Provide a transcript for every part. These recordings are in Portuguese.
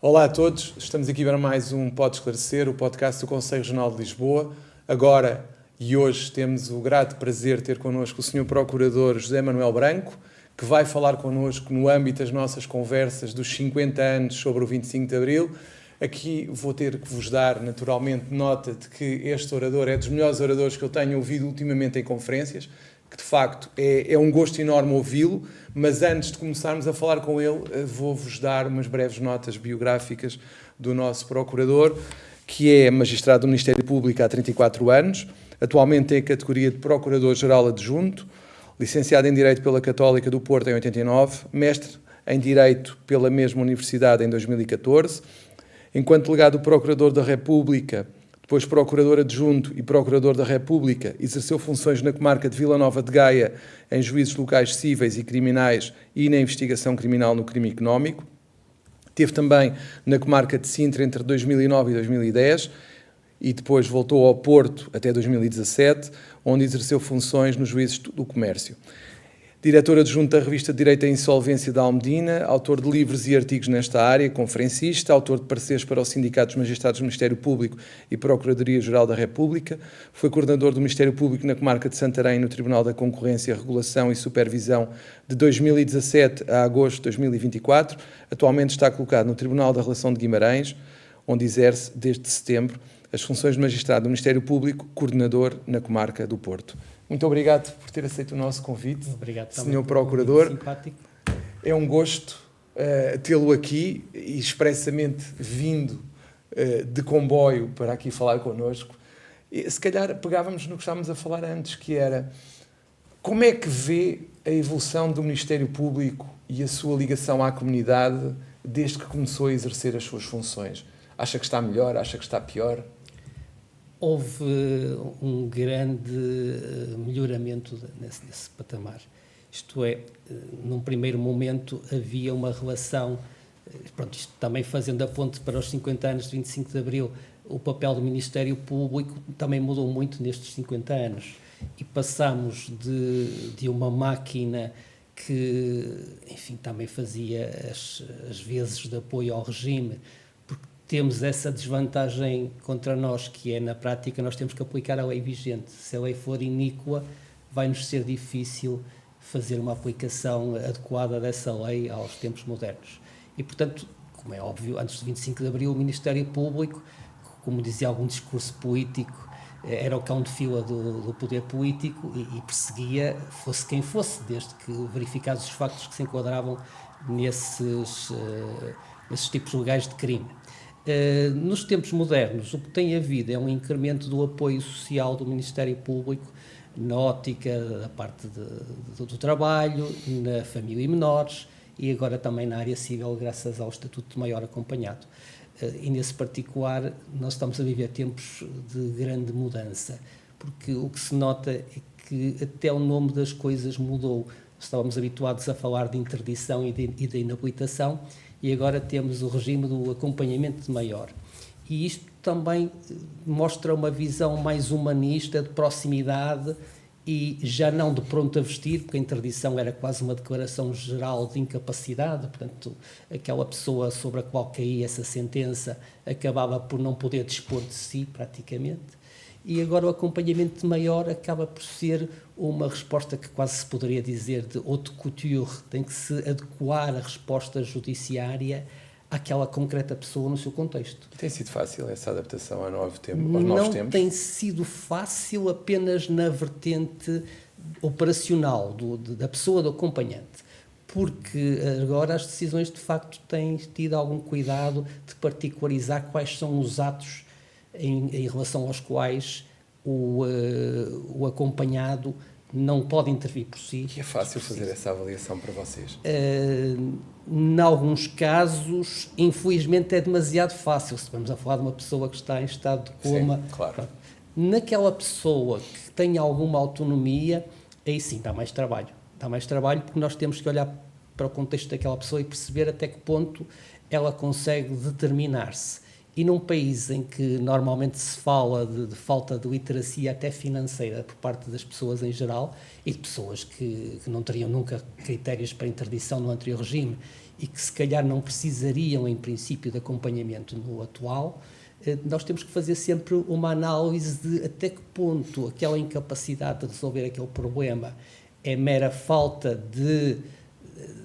Olá a todos, estamos aqui para mais um Pode Esclarecer, o podcast do Conselho Regional de Lisboa. Agora e hoje temos o grato prazer de ter connosco o Sr. Procurador José Manuel Branco, que vai falar connosco no âmbito das nossas conversas dos 50 anos sobre o 25 de Abril. Aqui vou ter que vos dar, naturalmente, nota de que este orador é dos melhores oradores que eu tenho ouvido ultimamente em conferências, que de facto é um gosto enorme ouvi-lo, mas antes de começarmos a falar com ele, vou-vos dar umas breves notas biográficas do nosso procurador, que é magistrado do Ministério Público há 34 anos, atualmente tem a categoria de Procurador-Geral Adjunto, licenciado em Direito pela Católica do Porto em 89, mestre em Direito pela mesma Universidade em 2014, enquanto delegado do Procurador da República, depois Procurador Adjunto e Procurador da República, exerceu funções na comarca de Vila Nova de Gaia, em juízos locais cíveis e criminais e na investigação criminal no crime económico. Teve também na comarca de Sintra entre 2009 e 2010 e depois voltou ao Porto até 2017, onde exerceu funções nos juízes do comércio. Diretor adjunto da revista de Direito à Insolvência da Almedina, autor de livros e artigos nesta área, conferencista, autor de pareceres para o Sindicato dos Magistrados do Ministério Público e Procuradoria-Geral da República, foi coordenador do Ministério Público na comarca de Santarém no Tribunal da Concorrência, Regulação e Supervisão de 2017 a agosto de 2024, atualmente está colocado no Tribunal da Relação de Guimarães, onde exerce desde setembro as funções de magistrado do Ministério Público, coordenador na comarca do Porto. Muito obrigado por ter aceito o nosso convite. Obrigado, Sr. Procurador. Simpático. É um gosto tê-lo aqui e expressamente vindo de comboio para aqui falar connosco. E, se calhar pegávamos no que estávamos a falar antes, que era como é que vê a evolução do Ministério Público e a sua ligação à comunidade desde que começou a exercer as suas funções? Acha que está melhor? Acha que está pior? Houve um grande melhoramento nesse patamar. Isto é, num primeiro momento havia uma relação, isto também fazendo a ponte para os 50 anos de 25 de Abril, o papel do Ministério Público também mudou muito nestes 50 anos e passamos de uma máquina que, enfim, também fazia as vezes de apoio ao regime. Temos essa desvantagem contra nós, que é, na prática, nós temos que aplicar a lei vigente. Se a lei for iníqua, vai-nos ser difícil fazer uma aplicação adequada dessa lei aos tempos modernos. E, portanto, como é óbvio, antes de 25 de Abril, o Ministério Público, como dizia algum discurso político, era o cão de fila do poder político e perseguia, fosse quem fosse, desde que verificados os factos que se enquadravam nesses tipos legais de crime. Nos tempos modernos, o que tem havido é um incremento do apoio social do Ministério Público na ótica da parte do trabalho, na família e menores e agora também na área civil, graças ao Estatuto de Maior Acompanhado. E nesse particular, nós estamos a viver tempos de grande mudança, porque o que se nota é que até o nome das coisas mudou. Estávamos habituados a falar de interdição e de inabilitação, e agora temos o regime do acompanhamento de maior. E isto também mostra uma visão mais humanista, de proximidade, e já não de pronto a vestir, porque a interdição era quase uma declaração geral de incapacidade, portanto, aquela pessoa sobre a qual caía essa sentença acabava por não poder dispor de si, praticamente. E agora o acompanhamento de maior acaba por ser uma resposta que quase se poderia dizer de haute couture, tem que se adequar a resposta judiciária àquela concreta pessoa no seu contexto. Tem sido fácil essa adaptação aos novos tempos? Não tem sido fácil apenas na vertente operacional da pessoa do acompanhante, porque agora as decisões de facto têm tido algum cuidado de particularizar quais são os atos em relação aos quais o acompanhado não pode intervir por si. E é fácil fazer essa avaliação para vocês? Em alguns casos, infelizmente, é demasiado fácil. Se vamos a falar de uma pessoa que está em estado de coma... Sim, claro. Naquela pessoa que tem alguma autonomia, aí sim dá mais trabalho. Dá mais trabalho porque nós temos que olhar para o contexto daquela pessoa e perceber até que ponto ela consegue determinar-se. E num país em que normalmente se fala de falta de literacia até financeira por parte das pessoas em geral, e de pessoas que não teriam nunca critérios para interdição no anterior regime e que se calhar não precisariam em princípio de acompanhamento no atual, nós temos que fazer sempre uma análise de até que ponto aquela incapacidade de resolver aquele problema é mera falta de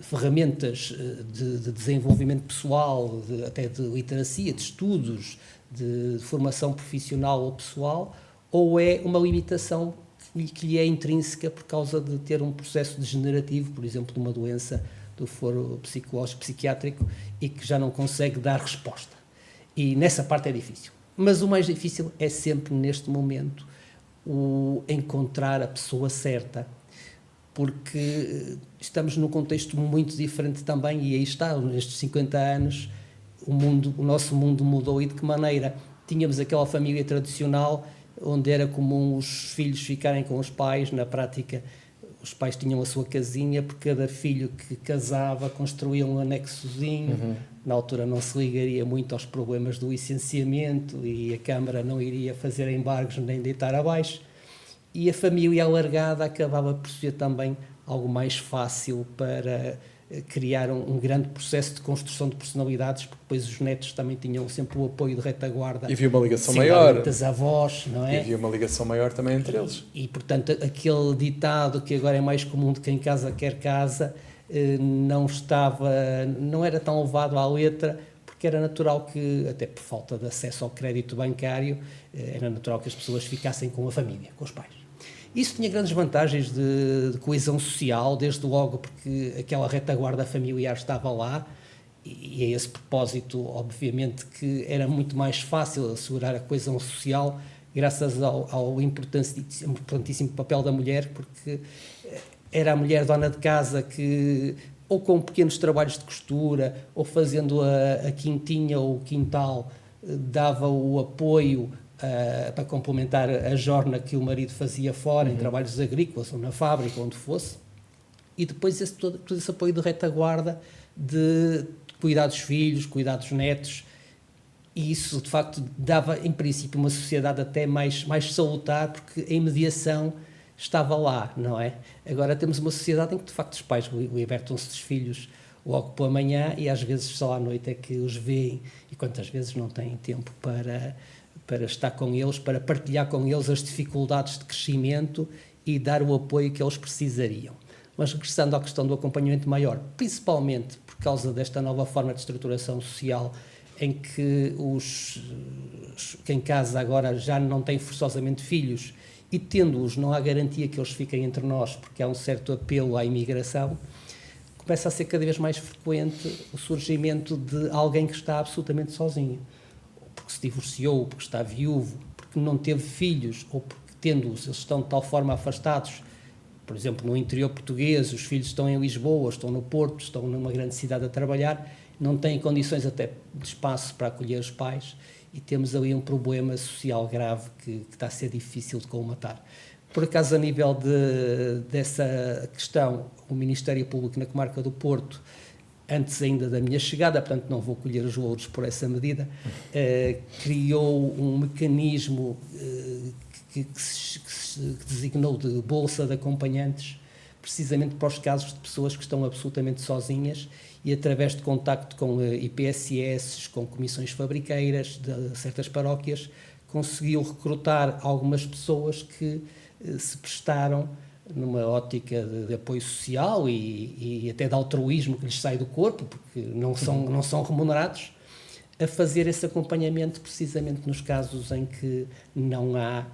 ferramentas de desenvolvimento pessoal, até de literacia, de estudos, de formação profissional ou pessoal, ou é uma limitação que lhe é intrínseca por causa de ter um processo degenerativo, por exemplo, de uma doença do foro psicológico, psiquiátrico, e que já não consegue dar resposta. E nessa parte é difícil. Mas o mais difícil é sempre, neste momento, o encontrar a pessoa certa, porque estamos num contexto muito diferente também, e aí está, nestes 50 anos, o nosso mundo mudou. E de que maneira? Tínhamos aquela família tradicional, onde era comum os filhos ficarem com os pais. Na prática, os pais tinham a sua casinha, porque cada filho que casava construía um anexozinho. Na altura não se ligaria muito aos problemas do licenciamento, e a Câmara não iria fazer embargos nem deitar abaixo. E a família alargada acabava por ser também algo mais fácil para criar um grande processo de construção de personalidades, porque depois os netos também tinham sempre o apoio de retaguarda. E havia uma ligação maior. Das avós, não é? E havia uma ligação maior também entre eles. E, portanto, aquele ditado que agora é mais comum de quem casa quer casa, não era tão levado à letra, porque era natural que, até por falta de acesso ao crédito bancário, era natural que as pessoas ficassem com a família, com os pais. Isso tinha grandes vantagens de coesão social, desde logo porque aquela retaguarda familiar estava lá, e a esse propósito, obviamente, que era muito mais fácil assegurar a coesão social graças ao importantíssimo papel da mulher, porque era a mulher dona de casa que, ou com pequenos trabalhos de costura, ou fazendo a quintinha ou o quintal, dava o apoio para complementar a jorna que o marido fazia fora, em trabalhos agrícolas ou na fábrica, onde fosse. E depois todo esse apoio de retaguarda, de cuidar dos filhos, cuidar dos netos, e isso de facto dava em princípio uma sociedade até mais salutar, porque a imediação estava lá, não é? Agora temos uma sociedade em que de facto os pais libertam-se dos filhos logo pela manhã, e às vezes só à noite é que os veem, e quantas vezes não têm tempo para estar com eles, para partilhar com eles as dificuldades de crescimento e dar o apoio que eles precisariam. Mas regressando à questão do acompanhamento maior, principalmente por causa desta nova forma de estruturação social, em que quem casa agora já não tem forçosamente filhos, e tendo-os não há garantia que eles fiquem entre nós, porque há um certo apelo à imigração, começa a ser cada vez mais frequente o surgimento de alguém que está absolutamente sozinho, porque se divorciou, ou porque está viúvo, porque não teve filhos, ou porque tendo-os, eles estão de tal forma afastados. Por exemplo, no interior português, os filhos estão em Lisboa, estão no Porto, estão numa grande cidade a trabalhar, não têm condições até de espaço para acolher os pais, e temos ali um problema social grave que está a ser difícil de colmatar. Por acaso, a nível dessa questão, o Ministério Público na comarca do Porto, antes ainda da minha chegada, portanto não vou colher os louros por essa medida, criou um mecanismo que se designou de Bolsa de Acompanhantes, precisamente para os casos de pessoas que estão absolutamente sozinhas, e através de contacto com IPSS, com comissões fabriqueiras de certas paróquias, conseguiu recrutar algumas pessoas que se prestaram numa ótica de apoio social e até de altruísmo que lhes sai do corpo, porque não são remunerados, a fazer esse acompanhamento precisamente nos casos em que não há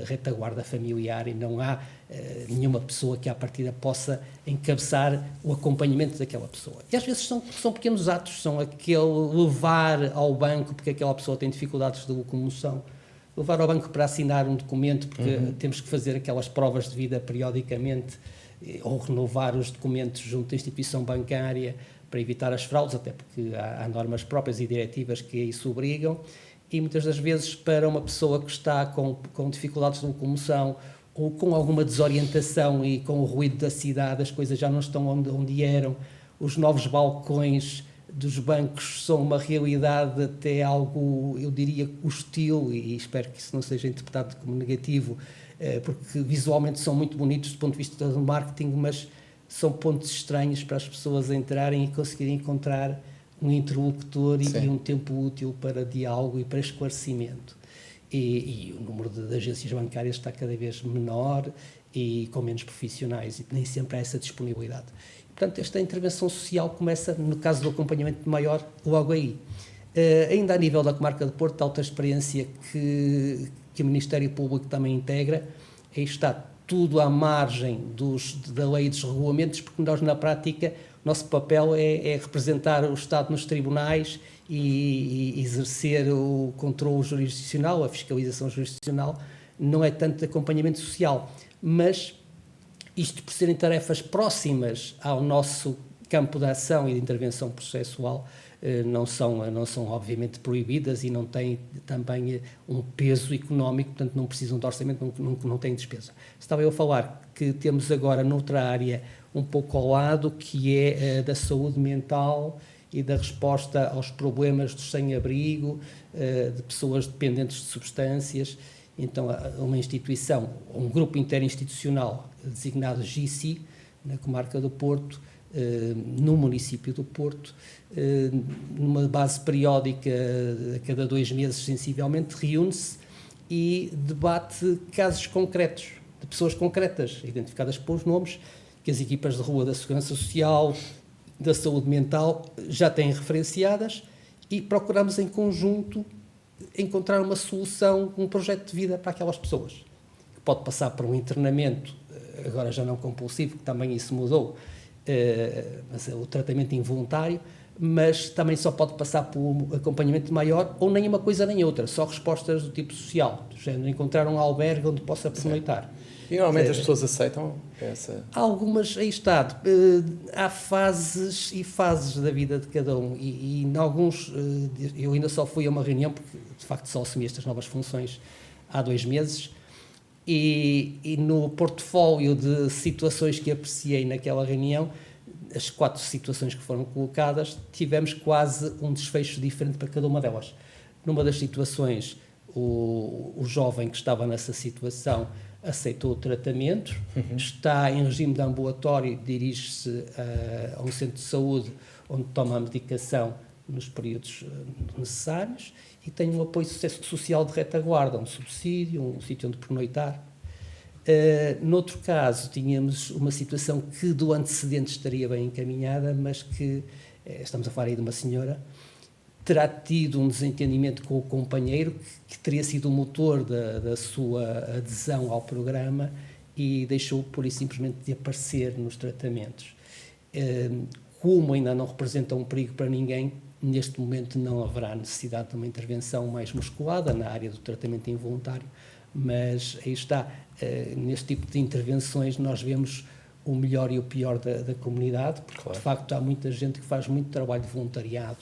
retaguarda familiar e não há nenhuma pessoa que à partida possa encabeçar o acompanhamento daquela pessoa. E às vezes são pequenos atos, são aquele levar ao banco, porque aquela pessoa tem dificuldades de locomoção, levar ao banco para assinar um documento, porque temos que fazer aquelas provas de vida periodicamente, ou renovar os documentos junto à instituição bancária para evitar as fraudes, até porque há normas próprias e diretivas que a isso obrigam, e muitas das vezes para uma pessoa que está com dificuldades de locomoção ou com alguma desorientação e com o ruído da cidade, as coisas já não estão onde eram, os novos balcões dos bancos são uma realidade até algo, eu diria, hostil, e espero que isso não seja interpretado como negativo, porque visualmente são muito bonitos do ponto de vista do marketing, mas são pontos estranhos para as pessoas entrarem e conseguirem encontrar um interlocutor e um tempo útil para diálogo e para esclarecimento. E o número de agências bancárias está cada vez menor e com menos profissionais, e nem sempre há essa disponibilidade. Portanto, esta intervenção social começa, no caso do acompanhamento maior, logo aí. Ainda a nível da comarca de Porto, a outra experiência que o Ministério Público também integra, aí está tudo à margem da lei e dos regulamentos, porque nós, na prática, o nosso papel é representar o Estado nos tribunais e exercer o controle jurisdicional, a fiscalização jurisdicional, não é tanto de acompanhamento social, mas isto por serem tarefas próximas ao nosso campo de ação e de intervenção processual, não são obviamente proibidas e não têm também um peso económico, portanto não precisam de orçamento, não têm despesa. Estava eu a falar que temos agora noutra área um pouco ao lado, que é da saúde mental e da resposta aos problemas dos sem-abrigo, de pessoas dependentes de substâncias. Então, uma instituição, um grupo interinstitucional designado GICI, na comarca do Porto, no município do Porto, numa base periódica, a cada 2 meses, sensivelmente, reúne-se e debate casos concretos, de pessoas concretas, identificadas pelos nomes, que as equipas de rua da Segurança Social, da Saúde Mental, já têm referenciadas, e procuramos em conjunto encontrar uma solução, um projeto de vida para aquelas pessoas, que pode passar por um internamento, agora já não compulsivo, que também isso mudou, mas é o tratamento involuntário, mas também só pode passar por um acompanhamento maior, ou nem uma coisa nem outra, só respostas do tipo social, do género, encontrar um albergue onde possa pernoitar. E normalmente as pessoas aceitam essa... Algumas, aí está, há fases e fases da vida de cada um, e em alguns, eu ainda só fui a uma reunião, porque de facto só assumi estas novas funções há 2 meses, e no portfólio de situações que apreciei naquela reunião, as 4 situações que foram colocadas, tivemos quase um desfecho diferente para cada uma delas. Numa das situações, o jovem que estava nessa situação aceitou o tratamento, está em regime de ambulatório, dirige-se a um centro de saúde onde toma a medicação nos períodos necessários e tem um apoio social de retaguarda, um subsídio, um sítio onde pernoitar. Noutro caso, tínhamos uma situação que do antecedente estaria bem encaminhada, mas que, estamos a falar aí de uma senhora, terá tido um desentendimento com o companheiro que teria sido o motor da sua adesão ao programa e deixou pura e simplesmente de aparecer nos tratamentos. Como ainda não representa um perigo para ninguém, neste momento não haverá necessidade de uma intervenção mais musculada na área do tratamento involuntário, mas aí está, neste tipo de intervenções nós vemos o melhor e o pior da comunidade, porque claro, de facto há muita gente que faz muito trabalho de voluntariado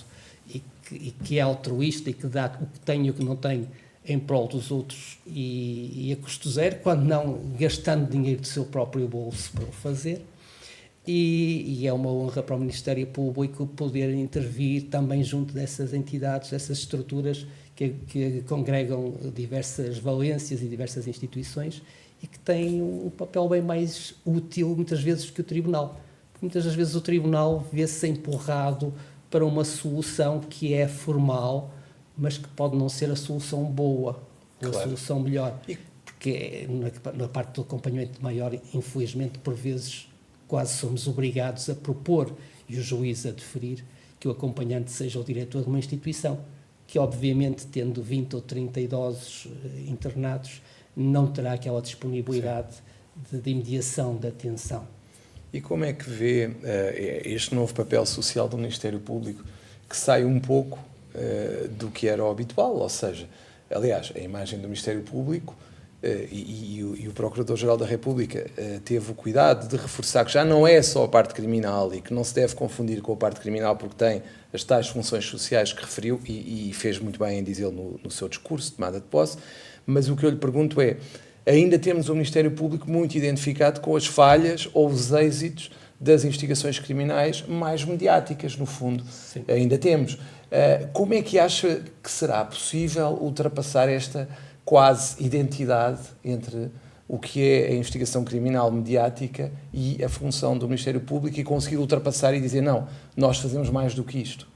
e que é altruísta e que dá o que tem e o que não tem em prol dos outros e a custo zero, quando não gastando dinheiro do seu próprio bolso para o fazer. E é uma honra para o Ministério Público poder intervir também junto dessas entidades, dessas estruturas que congregam diversas valências e diversas instituições e que têm um papel bem mais útil, muitas vezes, que o Tribunal. Porque muitas das vezes o Tribunal vê-se empurrado para uma solução que é formal, mas que pode não ser a solução boa, claro, a solução melhor. Porque na parte do acompanhamento maior, infelizmente, por vezes, quase somos obrigados a propor, e o juiz a deferir, que o acompanhante seja o diretor de uma instituição, que obviamente, tendo 20 ou 30 idosos internados, não terá aquela disponibilidade de imediação, de atenção. E como é que vê este novo papel social do Ministério Público, que sai um pouco do que era o habitual? Ou seja, aliás, a imagem do Ministério Público e o Procurador-Geral da República teve o cuidado de reforçar que já não é só a parte criminal e que não se deve confundir com a parte criminal porque tem as tais funções sociais que referiu e fez muito bem em dizê-lo no seu discurso de tomada de posse, mas o que eu lhe pergunto é, ainda temos o Ministério Público muito identificado com as falhas ou os êxitos das investigações criminais mais mediáticas, no fundo. Sim. Ainda temos. Como é que acha que será possível ultrapassar esta quase identidade entre o que é a investigação criminal mediática e a função do Ministério Público e conseguir ultrapassar e dizer, não, nós fazemos mais do que isto?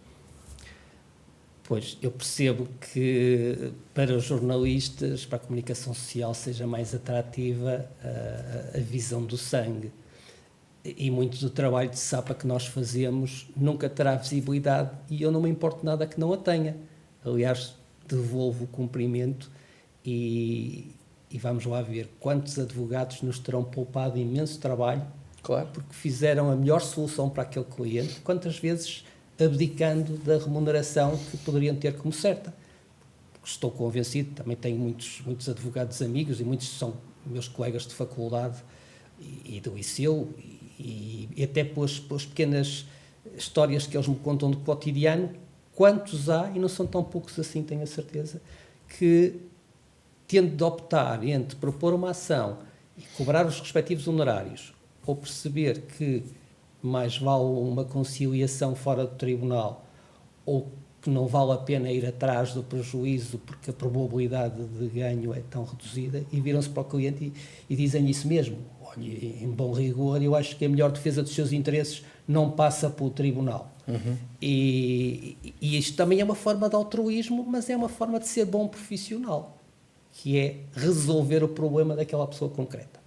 Pois, eu percebo que para os jornalistas, para a comunicação social, seja mais atrativa a visão do sangue. E muito do trabalho de sapa que nós fazemos nunca terá visibilidade e eu não me importo nada que não a tenha. Aliás, devolvo o cumprimento e vamos lá ver quantos advogados nos terão poupado imenso trabalho, claro, porque fizeram a melhor solução para aquele cliente, quantas vezes abdicando da remuneração que poderiam ter como certa. Estou convencido, também tenho muitos advogados amigos e muitos são meus colegas de faculdade e do liceu e até pelas pequenas histórias que eles me contam do cotidiano, quantos há, e não são tão poucos assim, tenho a certeza, que tendo de optar entre propor uma ação e cobrar os respectivos honorários ou perceber que mais vale uma conciliação fora do tribunal ou que não vale a pena ir atrás do prejuízo porque a probabilidade de ganho é tão reduzida, e viram-se para o cliente e dizem isso mesmo. Olha, em bom rigor, eu acho que a melhor defesa dos seus interesses não passa pelo tribunal. Uhum. E isto também é uma forma de altruísmo, mas é uma forma de ser bom profissional, que é resolver o problema daquela pessoa concreta.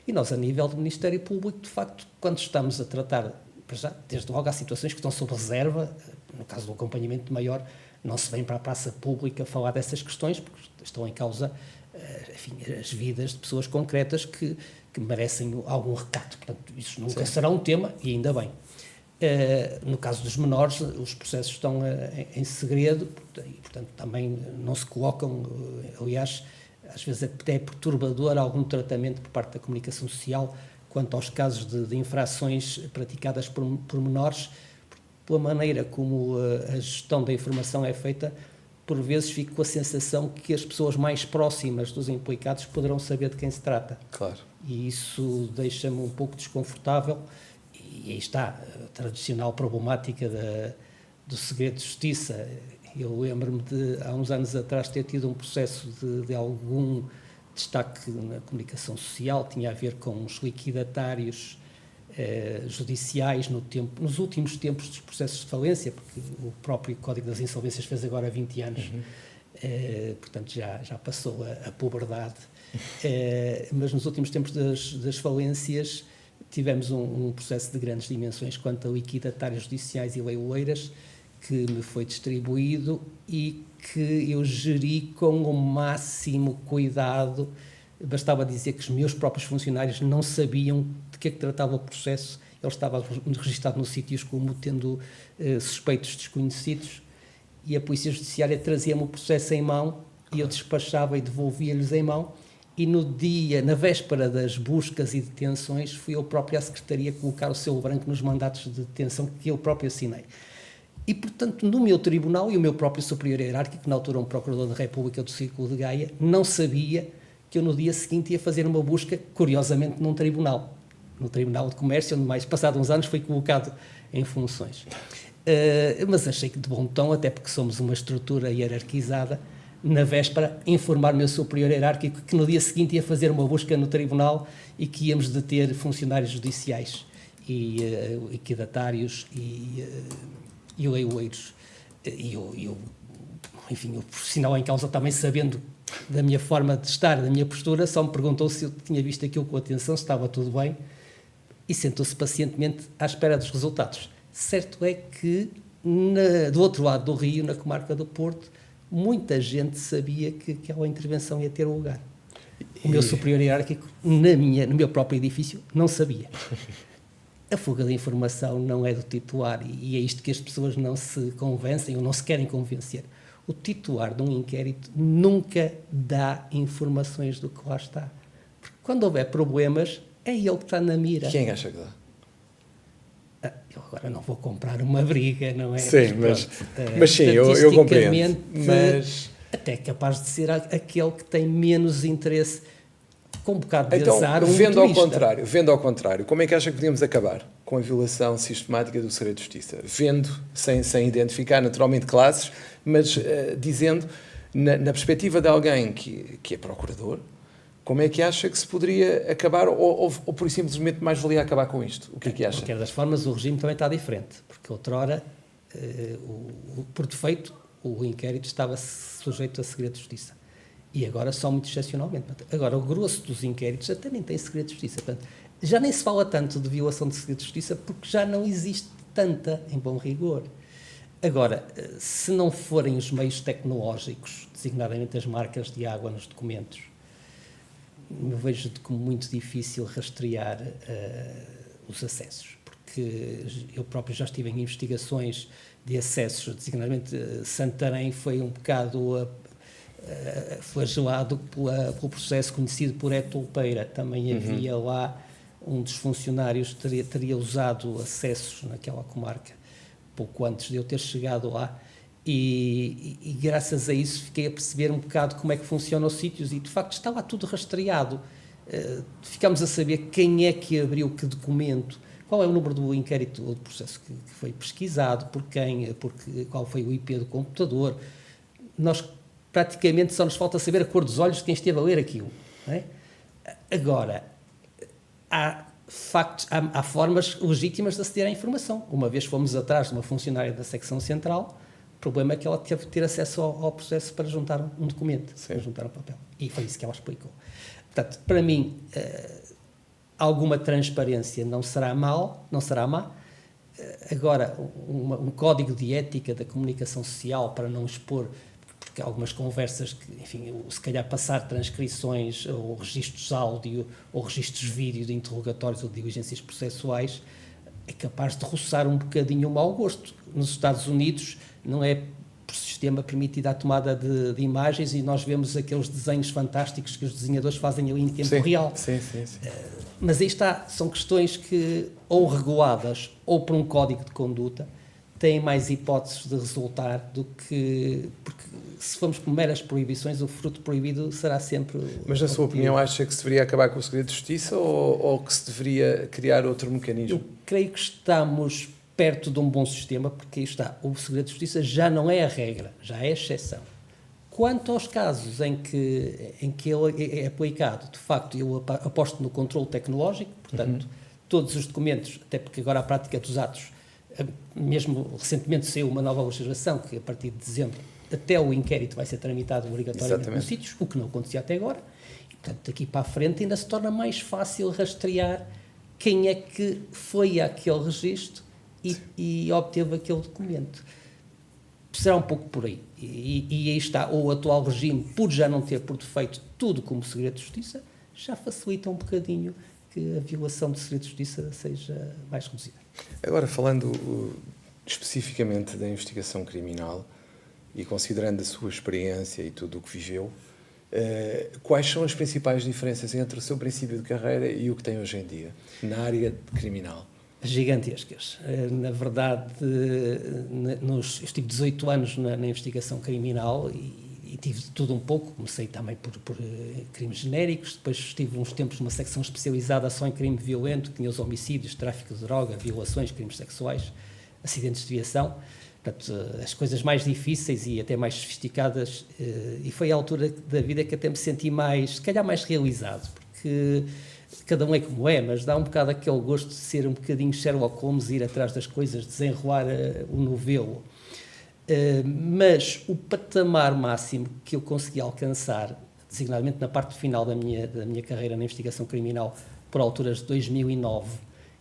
E nós, a nível do Ministério Público, de facto, quando estamos a tratar, desde logo há situações que estão sob reserva, no caso do acompanhamento maior, não se vem para a praça pública falar dessas questões, porque estão em causa, enfim, as vidas de pessoas concretas que merecem algum recato. Portanto, isso nunca será um tema, e ainda bem. No caso dos menores, os processos estão em segredo, e, portanto, também não se colocam, aliás, às vezes até é perturbador algum tratamento por parte da comunicação social quanto aos casos de infrações praticadas por menores, pela maneira como a gestão da informação é feita. Por vezes fico com a sensação que as pessoas mais próximas dos implicados poderão saber de quem se trata. Claro. E isso deixa-me um pouco desconfortável, e aí está a tradicional problemática do segredo de justiça. Eu lembro-me de, há uns anos atrás, ter tido um processo de algum destaque na comunicação social, tinha a ver com os liquidatários judiciais nos últimos tempos dos processos de falência, porque o próprio Código das Insolvências fez agora 20 anos, portanto já passou a puberdade, mas nos últimos tempos das falências tivemos um processo de grandes dimensões quanto a liquidatários judiciais e leiloeiras, que me foi distribuído e que eu geri com o máximo cuidado. Bastava dizer que os meus próprios funcionários não sabiam de que é que tratava o processo. Ele estava registado nos sítios como tendo suspeitos desconhecidos, e a Polícia Judiciária trazia-me o processo em mão e eu despachava e devolvia-lhes em mão, e na véspera das buscas e detenções, fui eu próprio à Secretaria colocar o selo branco nos mandatos de detenção que eu próprio assinei. E, portanto, no meu tribunal, e o meu próprio superior hierárquico, na altura um procurador da República do Círculo de Gaia, não sabia que eu no dia seguinte ia fazer uma busca, curiosamente, no Tribunal de Comércio, onde mais passado uns anos foi colocado em funções. Mas achei que de bom tom, até porque somos uma estrutura hierarquizada, na véspera, informar o meu superior hierárquico que no dia seguinte ia fazer uma busca no Tribunal e que íamos deter funcionários judiciais e liquidatários e leiloeiros. Enfim, o profissional em causa, também sabendo da minha forma de estar, da minha postura, só me perguntou se eu tinha visto aquilo com atenção, se estava tudo bem, e sentou-se pacientemente à espera dos resultados. Certo é que, do outro lado do rio, na comarca do Porto, muita gente sabia que aquela intervenção ia ter lugar. O meu superior hierárquico, no meu próprio edifício, não sabia. A fuga de informação não é do titular, e é isto que as pessoas não se convencem ou não se querem convencer. O titular de um inquérito nunca dá informações do que lá está. Porque quando houver problemas, é ele que está na mira. Quem acha que dá? Eu agora não vou comprar uma briga, não é? Sim, mas sim, eu compreendo. Mas até capaz de ser aquele que tem menos interesse. com um bocado de então, azar, vendo ao contrário, como é que acha que podíamos acabar com a violação sistemática do segredo de justiça? Vendo, sem identificar naturalmente classes, mas dizendo, na perspectiva de alguém que é procurador, como é que acha que se poderia acabar, ou por isso simplesmente mais valia acabar com isto? O que é que acha? De qualquer das formas, o regime também está diferente, porque outrora, por defeito, o inquérito estava sujeito a segredo de justiça. E agora só muito excepcionalmente. Agora, o grosso dos inquéritos até nem tem segredo de justiça. Portanto, já nem se fala tanto de violação de segredo de justiça porque já não existe tanta, em bom rigor. Agora, se não forem os meios tecnológicos, designadamente as marcas de água nos documentos, eu vejo como muito difícil rastrear os acessos, porque eu próprio já estive em investigações de acessos, designadamente Santarém foi um bocado flagelado pelo processo conhecido por Etulpeira. Também havia lá um dos funcionários teria usado acessos naquela comarca pouco antes de eu ter chegado lá. E graças a isso fiquei a perceber um bocado como é que funcionam os sítios e de facto está lá tudo rastreado. Ficámos a saber quem é que abriu que documento, qual é o número do inquérito ou do processo que foi pesquisado, por quem, qual foi o IP do computador. Nós praticamente só nos falta saber a cor dos olhos de quem esteve a ler aquilo. Não é? Agora, há formas legítimas de aceder à informação. Uma vez fomos atrás de uma funcionária da secção central. O problema é que ela teve de ter acesso ao processo para juntar um documento, para juntar um papel. E foi isso que ela explicou. Portanto, para mim, alguma transparência não será má. Agora, um código de ética da comunicação social para não expor, porque há algumas conversas que, enfim, se calhar passar transcrições ou registros áudio ou registros vídeo de interrogatórios ou de diligências processuais é capaz de roçar um bocadinho o mau gosto. Nos Estados Unidos não é por sistema permitida a tomada de imagens e nós vemos aqueles desenhos fantásticos que os desenhadores fazem ali em tempo real. Sim. Mas aí está, são questões que, ou reguladas ou por um código de conduta, têm mais hipóteses de resultar do que... Porque se formos com meras proibições, o fruto proibido será sempre... Mas, na sua opinião, acha que se deveria acabar com o segredo de justiça ou que se deveria criar outro mecanismo? Eu creio que estamos perto de um bom sistema, porque aí está, o segredo de justiça já não é a regra, já é a exceção. Quanto aos casos em que ele é aplicado, de facto, eu aposto no controle tecnológico, portanto, todos os documentos, até porque agora a prática dos atos, mesmo recentemente saiu uma nova legislação que a partir de dezembro até o inquérito vai ser tramitado obrigatoriamente nos sítios, o que não acontecia até agora, e, portanto, daqui para a frente ainda se torna mais fácil rastrear quem é que foi àquele registro e obteve aquele documento. Será um pouco por aí. E aí está, o atual regime, por já não ter por defeito tudo como segredo de justiça, já facilita um bocadinho que a violação de segredo de justiça seja mais reduzida. Agora, falando especificamente da investigação criminal e considerando a sua experiência e tudo o que viveu, quais são as principais diferenças entre o seu princípio de carreira e o que tem hoje em dia na área criminal? Gigantescas. Na verdade, eu estive 18 anos na investigação criminal e tive de tudo um pouco. Comecei também por crimes genéricos, depois estive uns tempos numa secção especializada só em crime violento, tinha os homicídios, tráfico de droga, violações, crimes sexuais, acidentes de viação. Portanto, as coisas mais difíceis e até mais sofisticadas, e foi a altura da vida que até me senti se calhar mais realizado, porque cada um é como é, mas dá um bocado aquele gosto de ser um bocadinho Sherlock Holmes, ir atrás das coisas, desenrolar o novelo. Mas o patamar máximo que eu consegui alcançar, designadamente na parte final da minha carreira na investigação criminal, por alturas de 2009,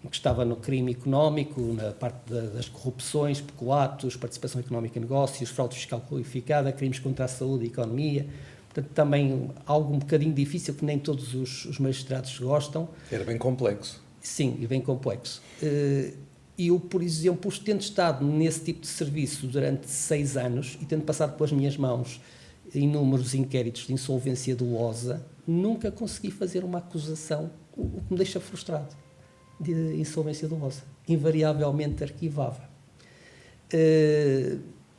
em que estava no crime económico, na parte das corrupções, peculatos, participação económica em negócios, fraude fiscal qualificada, crimes contra a saúde e a economia. Portanto, também algo um bocadinho difícil que nem todos os magistrados gostam. Era bem complexo. Sim, e bem complexo. Eu, por exemplo, tendo estado nesse tipo de serviço durante 6 anos e tendo passado pelas minhas mãos inúmeros inquéritos de insolvência dolosa, nunca consegui fazer uma acusação, o que me deixa frustrado, de insolvência dolosa. Invariavelmente arquivava.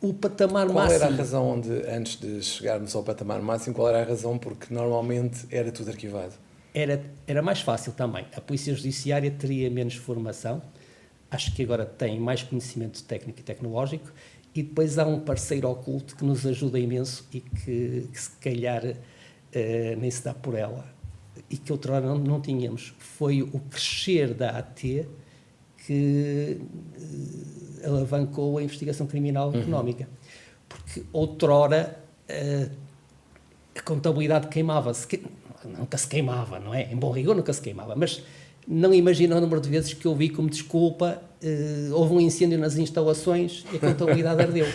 O patamar máximo... Qual era a razão antes de chegarmos ao patamar máximo, qual era a razão porque normalmente era tudo arquivado? era mais fácil também. A Polícia Judiciária teria menos formação, acho que agora tem mais conhecimento técnico e tecnológico, e depois há um parceiro oculto que nos ajuda imenso e que se calhar nem se dá por ela, e que outrora não tínhamos. Foi o crescer da AT que alavancou a investigação criminal económica. Porque outrora a contabilidade queimava-se. Nunca se queimava, não é? Em bom rigor nunca se queimava, mas não imagina o número de vezes que eu vi como desculpa, houve um incêndio nas instalações e a contabilidade ardeu.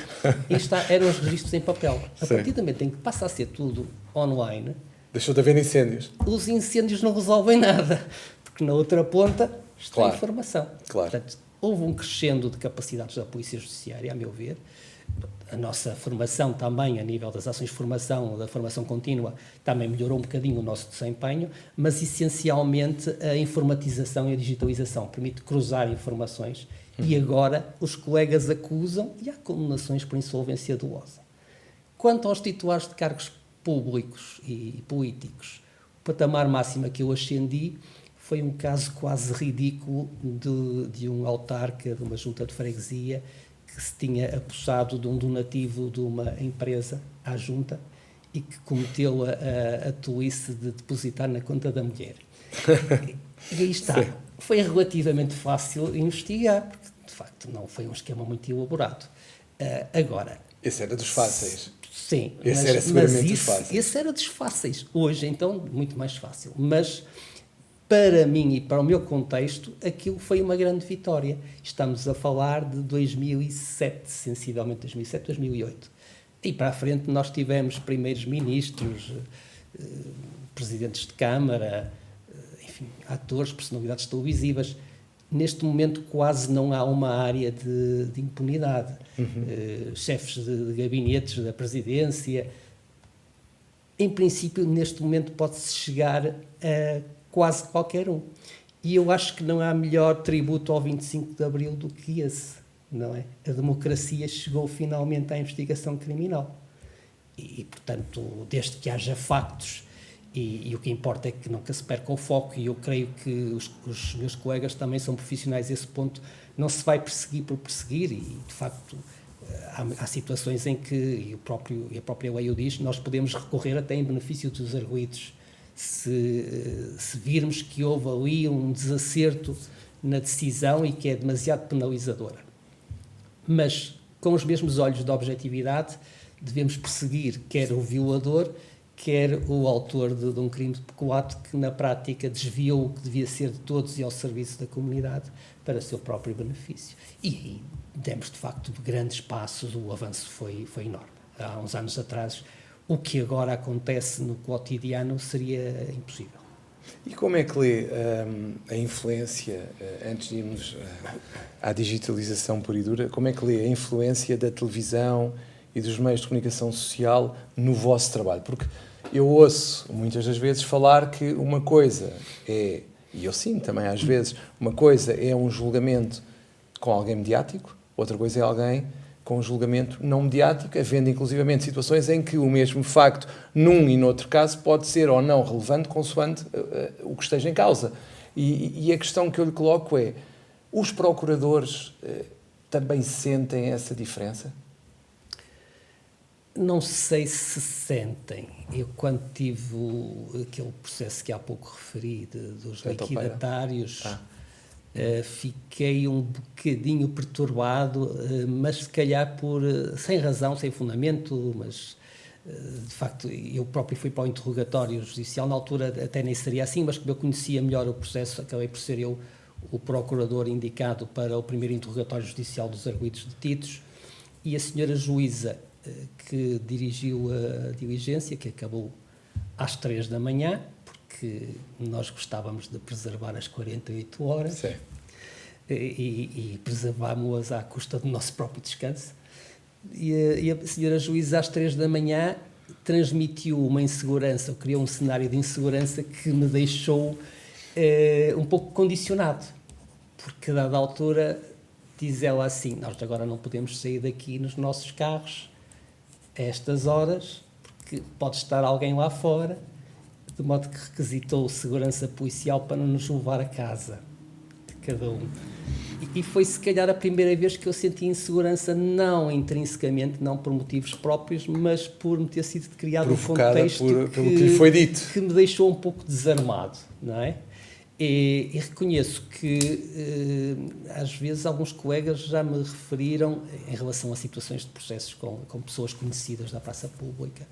E eram os registros em papel. A partir do momento em que passa a ser tudo online, deixou de haver incêndios. Os incêndios não resolvem nada, porque na outra ponta está a informação. Claro. Portanto, houve um crescendo de capacidades da Polícia Judiciária, a meu ver. A nossa formação também, a nível das ações de formação, da formação contínua, também melhorou um bocadinho o nosso desempenho, mas essencialmente a informatização e a digitalização permite cruzar informações e agora os colegas acusam e há condenações por insolvência dolosa. Quanto aos titulares de cargos públicos e políticos, o patamar máximo que eu ascendi foi um caso quase ridículo de um autarca de uma junta de freguesia que se tinha apossado de um donativo de uma empresa à junta e que cometeu a tolice de depositar na conta da mulher. E aí está. Sim. Foi relativamente fácil investigar, porque de facto não foi um esquema muito elaborado. Agora... Esse era dos fáceis. Sim. Esse era seguramente dos fáceis. Esse era dos fáceis. Hoje, então, muito mais fácil. Mas... para mim e para o meu contexto, aquilo foi uma grande vitória. Estamos a falar de 2007, sensivelmente 2007, 2008. E para a frente nós tivemos primeiros ministros, presidentes de Câmara, enfim, atores, personalidades televisivas. Neste momento quase não há uma área de impunidade. Chefes de gabinetes da presidência. Em princípio, neste momento pode-se chegar a quase qualquer um. E eu acho que não há melhor tributo ao 25 de Abril do que esse, não é? A democracia chegou finalmente à investigação criminal. E portanto, desde que haja factos, e o que importa é que nunca se perca o foco, e eu creio que os meus colegas também são profissionais a esse ponto, não se vai perseguir por perseguir, e de facto há situações em que, e a própria lei o diz, nós podemos recorrer até em benefício dos arguidos, se virmos que houve ali um desacerto na decisão e que é demasiado penalizadora. Mas, com os mesmos olhos da objetividade, devemos perseguir quer o violador, quer o autor de um crime de peculato que, na prática, desviou o que devia ser de todos e ao serviço da comunidade para seu próprio benefício. E aí demos, de facto, grandes passos, o avanço foi enorme. Há uns anos atrás, o que agora acontece no cotidiano seria impossível. E como é que lê a influência, antes de irmos à digitalização pura e dura, como é que lê a influência da televisão e dos meios de comunicação social no vosso trabalho? Porque eu ouço muitas das vezes falar que uma coisa é, e eu sinto também às vezes, uma coisa é um julgamento com alguém mediático, outra coisa é alguém com um julgamento não mediático, havendo inclusivamente situações em que o mesmo facto, num e noutro caso, pode ser ou não relevante consoante o que esteja em causa. E a questão que eu lhe coloco é, os procuradores também sentem essa diferença? Não sei se sentem. Eu, quando tive aquele processo que há pouco referi, dos liquidatários... fiquei um bocadinho perturbado, mas se calhar sem razão, sem fundamento, mas de facto eu próprio fui para o interrogatório judicial, na altura até nem seria assim, mas como eu conhecia melhor o processo, acabei por ser eu o procurador indicado para o primeiro interrogatório judicial dos arguidos detidos, e a senhora juíza que dirigiu a diligência, que acabou às 3 da manhã, que nós gostávamos de preservar as 48 horas. Sim. E preservámos-as à custa do nosso próprio descanso. E a senhora juíza, às 3 da manhã, transmitiu uma insegurança, criou um cenário de insegurança que me deixou um pouco condicionado, porque, a dada altura, diz ela assim, nós agora não podemos sair daqui nos nossos carros a estas horas, porque pode estar alguém lá fora. de modo que requisitou segurança policial para nos levar a casa, de cada um. E foi se calhar a primeira vez que eu senti insegurança, não intrinsecamente, não por motivos próprios, mas por me ter sido criado um contexto pelo que lhe foi dito, que me deixou um pouco desarmado, não é? E reconheço que às vezes alguns colegas já me referiram em relação a situações de processos com pessoas conhecidas da praça pública,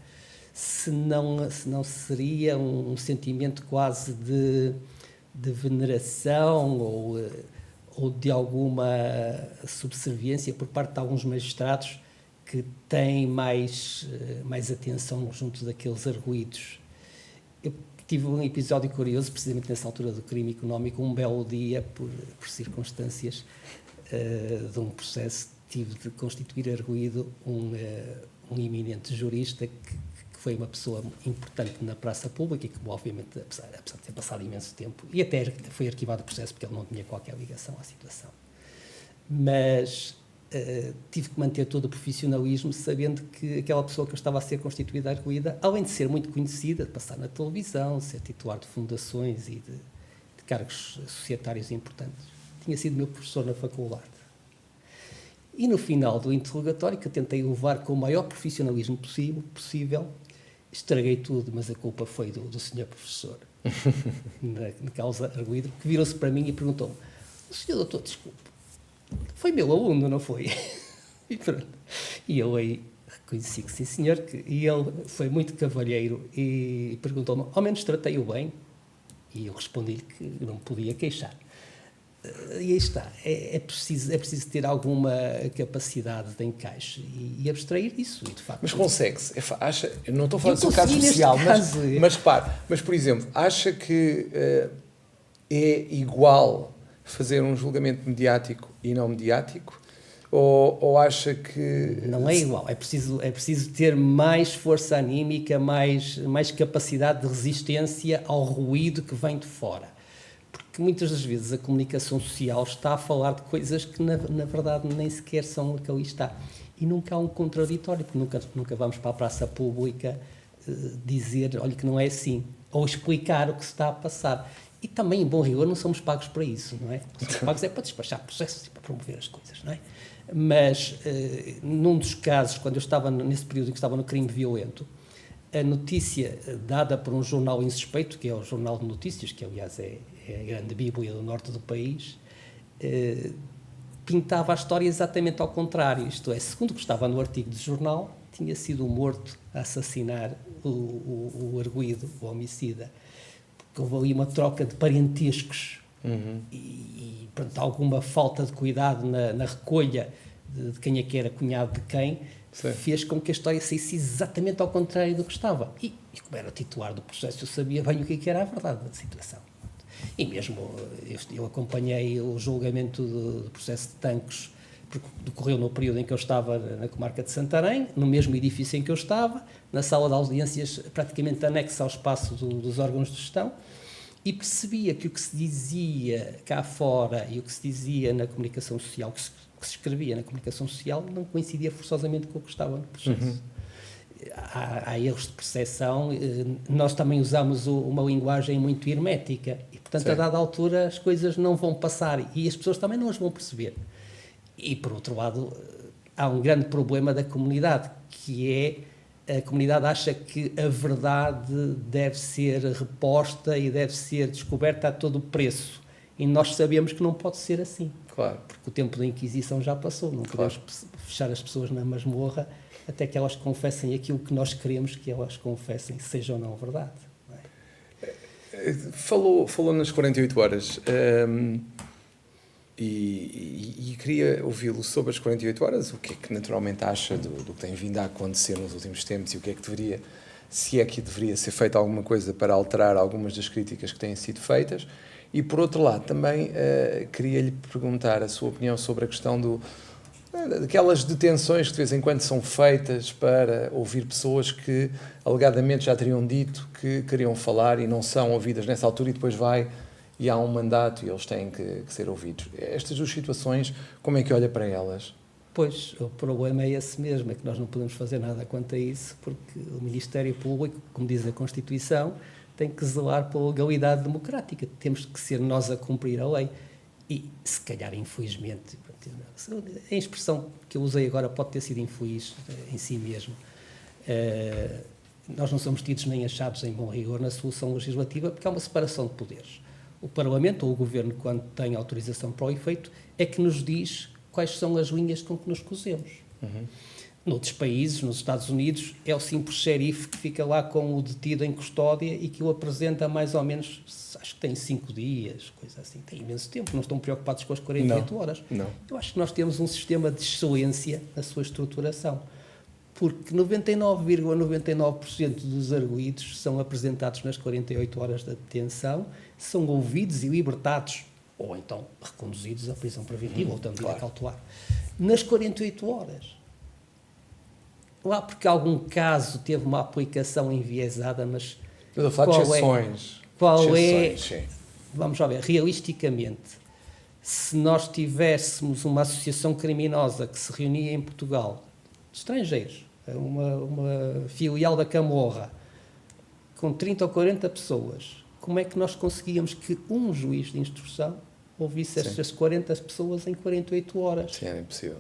se não seria um sentimento quase de veneração ou de alguma subserviência por parte de alguns magistrados que têm mais atenção junto daqueles arguidos. Eu tive um episódio curioso, precisamente nessa altura do crime económico, um belo dia, por circunstâncias de um processo, tive de constituir arguido um eminente jurista que foi uma pessoa importante na praça pública e que, obviamente, apesar de ter passado imenso tempo, e até foi arquivado o processo porque ele não tinha qualquer ligação à situação. Mas tive que manter todo o profissionalismo, sabendo que aquela pessoa que eu estava a ser constituída arguida, além de ser muito conhecida, de passar na televisão, ser titular de fundações e de cargos societários importantes, tinha sido meu professor na faculdade. E no final do interrogatório, que eu tentei levar com o maior profissionalismo possível, estraguei tudo, mas a culpa foi do senhor professor, na causa arguída, que virou-se para mim e perguntou-me: senhor doutor, desculpe, foi meu aluno, não foi? E pronto. E eu aí reconheci que sim, senhor, e ele foi muito cavalheiro e perguntou-me: ao menos tratei-o bem? E eu respondi-lhe que não podia queixar. E aí está, é preciso ter alguma capacidade de encaixe e abstrair disso, e de facto... Mas consegue-se? Acha, eu não estou a falar do seu caso especial, mas repare, mas por exemplo, acha que é igual fazer um julgamento mediático e não mediático? Ou acha que... Não é igual, é preciso ter mais força anímica, mais capacidade de resistência ao ruído que vem de fora. Porque muitas das vezes a comunicação social está a falar de coisas que na verdade nem sequer são o que ali está. E nunca há um contraditório, porque nunca vamos para a praça pública dizer, olha, que não é assim, ou explicar o que se está a passar. E também, em bom rigor, não somos pagos para isso, não é? Somos pagos para despachar processos e para promover as coisas, não é? Mas, num dos casos, quando eu estava nesse período em que estava no crime violento, a notícia dada por um jornal insuspeito, que é o Jornal de Notícias, que aliás é a grande bíblia do norte do país, pintava a história exatamente ao contrário. Isto é, segundo o que estava no artigo do jornal, tinha sido morto a assassinar o arguido, o homicida. Porque houve ali uma troca de parentescos e pronto, alguma falta de cuidado na recolha de quem é que era cunhado de quem. Sim. Fez com que a história saísse exatamente ao contrário do que estava. E como era titular do processo, eu sabia bem o que era a verdade da situação. E mesmo eu acompanhei o julgamento do processo de Tancos, porque decorreu no período em que eu estava na comarca de Santarém, no mesmo edifício em que eu estava, na sala de audiências praticamente anexa ao espaço dos órgãos de gestão, e percebia que o que se dizia cá fora e o que se dizia na comunicação social, que se escrevia na comunicação social, não coincidia forçosamente com o que estava no processo. Há erros de percepção, nós também usamos uma linguagem muito hermética e, portanto, sim, a dada altura as coisas não vão passar e as pessoas também não as vão perceber. E, por outro lado, há um grande problema da comunidade, que é a comunidade acha que a verdade deve ser reposta e deve ser descoberta a todo o preço. E nós sabemos que não pode ser assim. Claro. Porque o tempo da Inquisição já passou. Não podemos fechar as pessoas na masmorra até que elas confessem aquilo que nós queremos que elas confessem, seja ou não verdade. Não é? Falou nas 48 horas e queria ouvi-lo sobre as 48 horas, o que é que naturalmente acha do que tem vindo a acontecer nos últimos tempos e o que é que deveria ser feita alguma coisa para alterar algumas das críticas que têm sido feitas. E, por outro lado, também queria-lhe perguntar a sua opinião sobre a questão daquelas detenções que de vez em quando são feitas para ouvir pessoas que alegadamente já teriam dito que queriam falar e não são ouvidas nessa altura e depois e há um mandato e eles têm que ser ouvidos. Estas duas situações, como é que olha para elas? Pois, o problema é esse mesmo, é que nós não podemos fazer nada quanto a isso, porque o Ministério Público, como diz a Constituição, tem que zelar pela legalidade democrática. Temos que ser nós a cumprir a lei. E, se calhar, infelizmente, a expressão que eu usei agora pode ter sido infeliz em si mesmo. Nós não somos tidos nem achados em bom rigor na solução legislativa, porque há uma separação de poderes. O Parlamento ou o Governo, quando tem autorização para o efeito, é que nos diz quais são as linhas com que nos cozemos. Noutros países, nos Estados Unidos, é o simples xerife que fica lá com o detido em custódia e que o apresenta mais ou menos, acho que tem 5 dias, coisa assim, tem imenso tempo, não estão preocupados com as 48 horas. Não. Eu acho que nós temos um sistema de excelência na sua estruturação, porque 99,99% dos arguidos são apresentados nas 48 horas da detenção, são ouvidos e libertados, ou então reconduzidos à prisão preventiva ou também a cautelar, nas 48 horas. Lá porque algum caso teve uma aplicação enviesada, mas Eu estou a falar de exceções. Qual é, sim. vamos lá ver, realisticamente, se nós tivéssemos uma associação criminosa que se reunia em Portugal, de estrangeiros, uma filial da Camorra, com 30 ou 40 pessoas, como é que nós conseguíamos que um juiz de instrução ouvisse estas 40 pessoas em 48 horas? Sim, era impossível.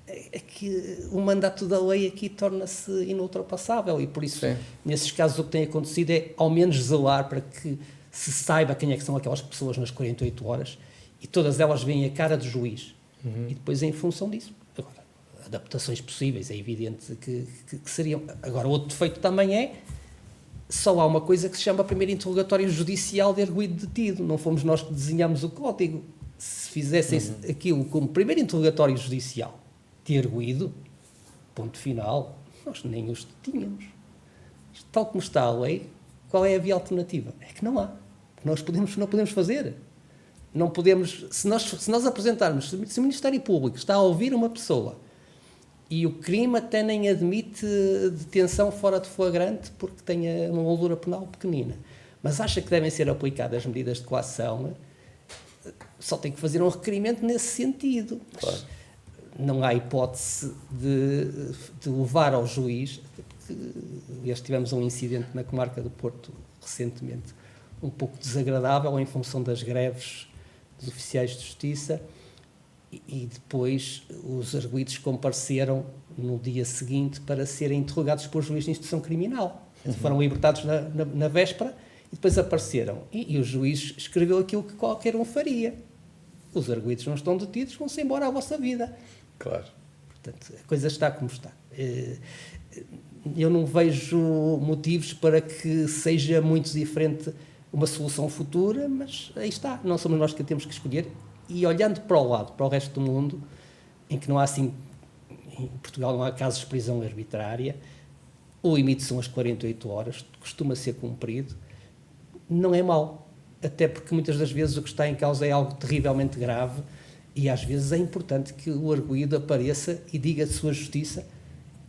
É que o mandato da lei aqui torna-se inultrapassável e por isso, Sim. nesses casos, o que tem acontecido é, ao menos, zelar para que se saiba quem é que são aquelas pessoas nas 48 horas e todas elas veem a cara do juiz. E depois, em função disso, agora, adaptações possíveis, é evidente que seriam. Agora, outro defeito também é só há uma coisa que se chama primeiro interrogatório judicial de arguido detido. Não fomos nós que desenhamos o código. Se fizessem aquilo como primeiro interrogatório judicial de arguido, ponto final, nós nem os tínhamos. Tal como está a lei, qual é a via alternativa? É que não há. Nós não podemos fazer. Não podemos, se nós apresentarmos, se o Ministério Público está a ouvir uma pessoa e o crime até nem admite detenção fora de flagrante porque tenha uma moldura penal pequenina, mas acha que devem ser aplicadas medidas de coação, só tem que fazer um requerimento nesse sentido. Claro. Não há hipótese de levar ao juiz, porque tivemos um incidente na comarca do Porto recentemente, um pouco desagradável em função das greves dos oficiais de justiça, e depois os arguidos compareceram no dia seguinte para serem interrogados por juiz de instrução criminal. Foram libertados na véspera e depois apareceram. E o juiz escreveu aquilo que qualquer um faria. Os arguidos não estão detidos, vão-se embora à vossa vida. Claro. Portanto, a coisa está como está. Eu não vejo motivos para que seja muito diferente uma solução futura, mas aí está. Não somos nós que temos que escolher. E olhando para o lado, para o resto do mundo, em que não há assim, em Portugal não há casos de prisão arbitrária, o limite são as 48 horas, costuma ser cumprido, não é mau. Até porque muitas das vezes o que está em causa é algo terrivelmente grave e às vezes é importante que o arguido apareça e diga a sua justiça.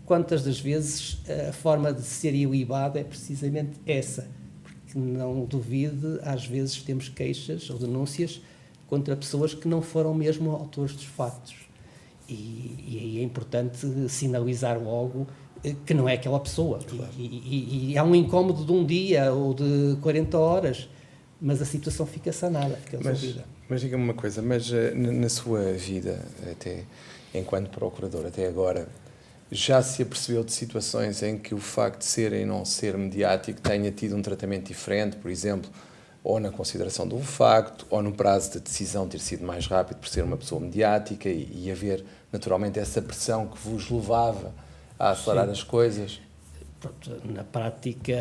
Quantas das vezes a forma de ser ilibado é precisamente essa, porque não duvide, às vezes temos queixas ou denúncias contra pessoas que não foram mesmo autores dos fatos. E aí é importante sinalizar logo que não é aquela pessoa. Claro. E há um incómodo de um dia ou de 40 horas, mas a situação fica sanada, fica resolvida. Mas diga-me uma coisa, mas na sua vida, até enquanto procurador, até agora, já se apercebeu de situações em que o facto de ser e não ser mediático tenha tido um tratamento diferente, por exemplo, ou na consideração de um facto, ou no prazo de decisão ter sido mais rápido por ser uma pessoa mediática e haver, naturalmente, essa pressão que vos levava a acelerar Sim. as coisas? Pronto, na prática,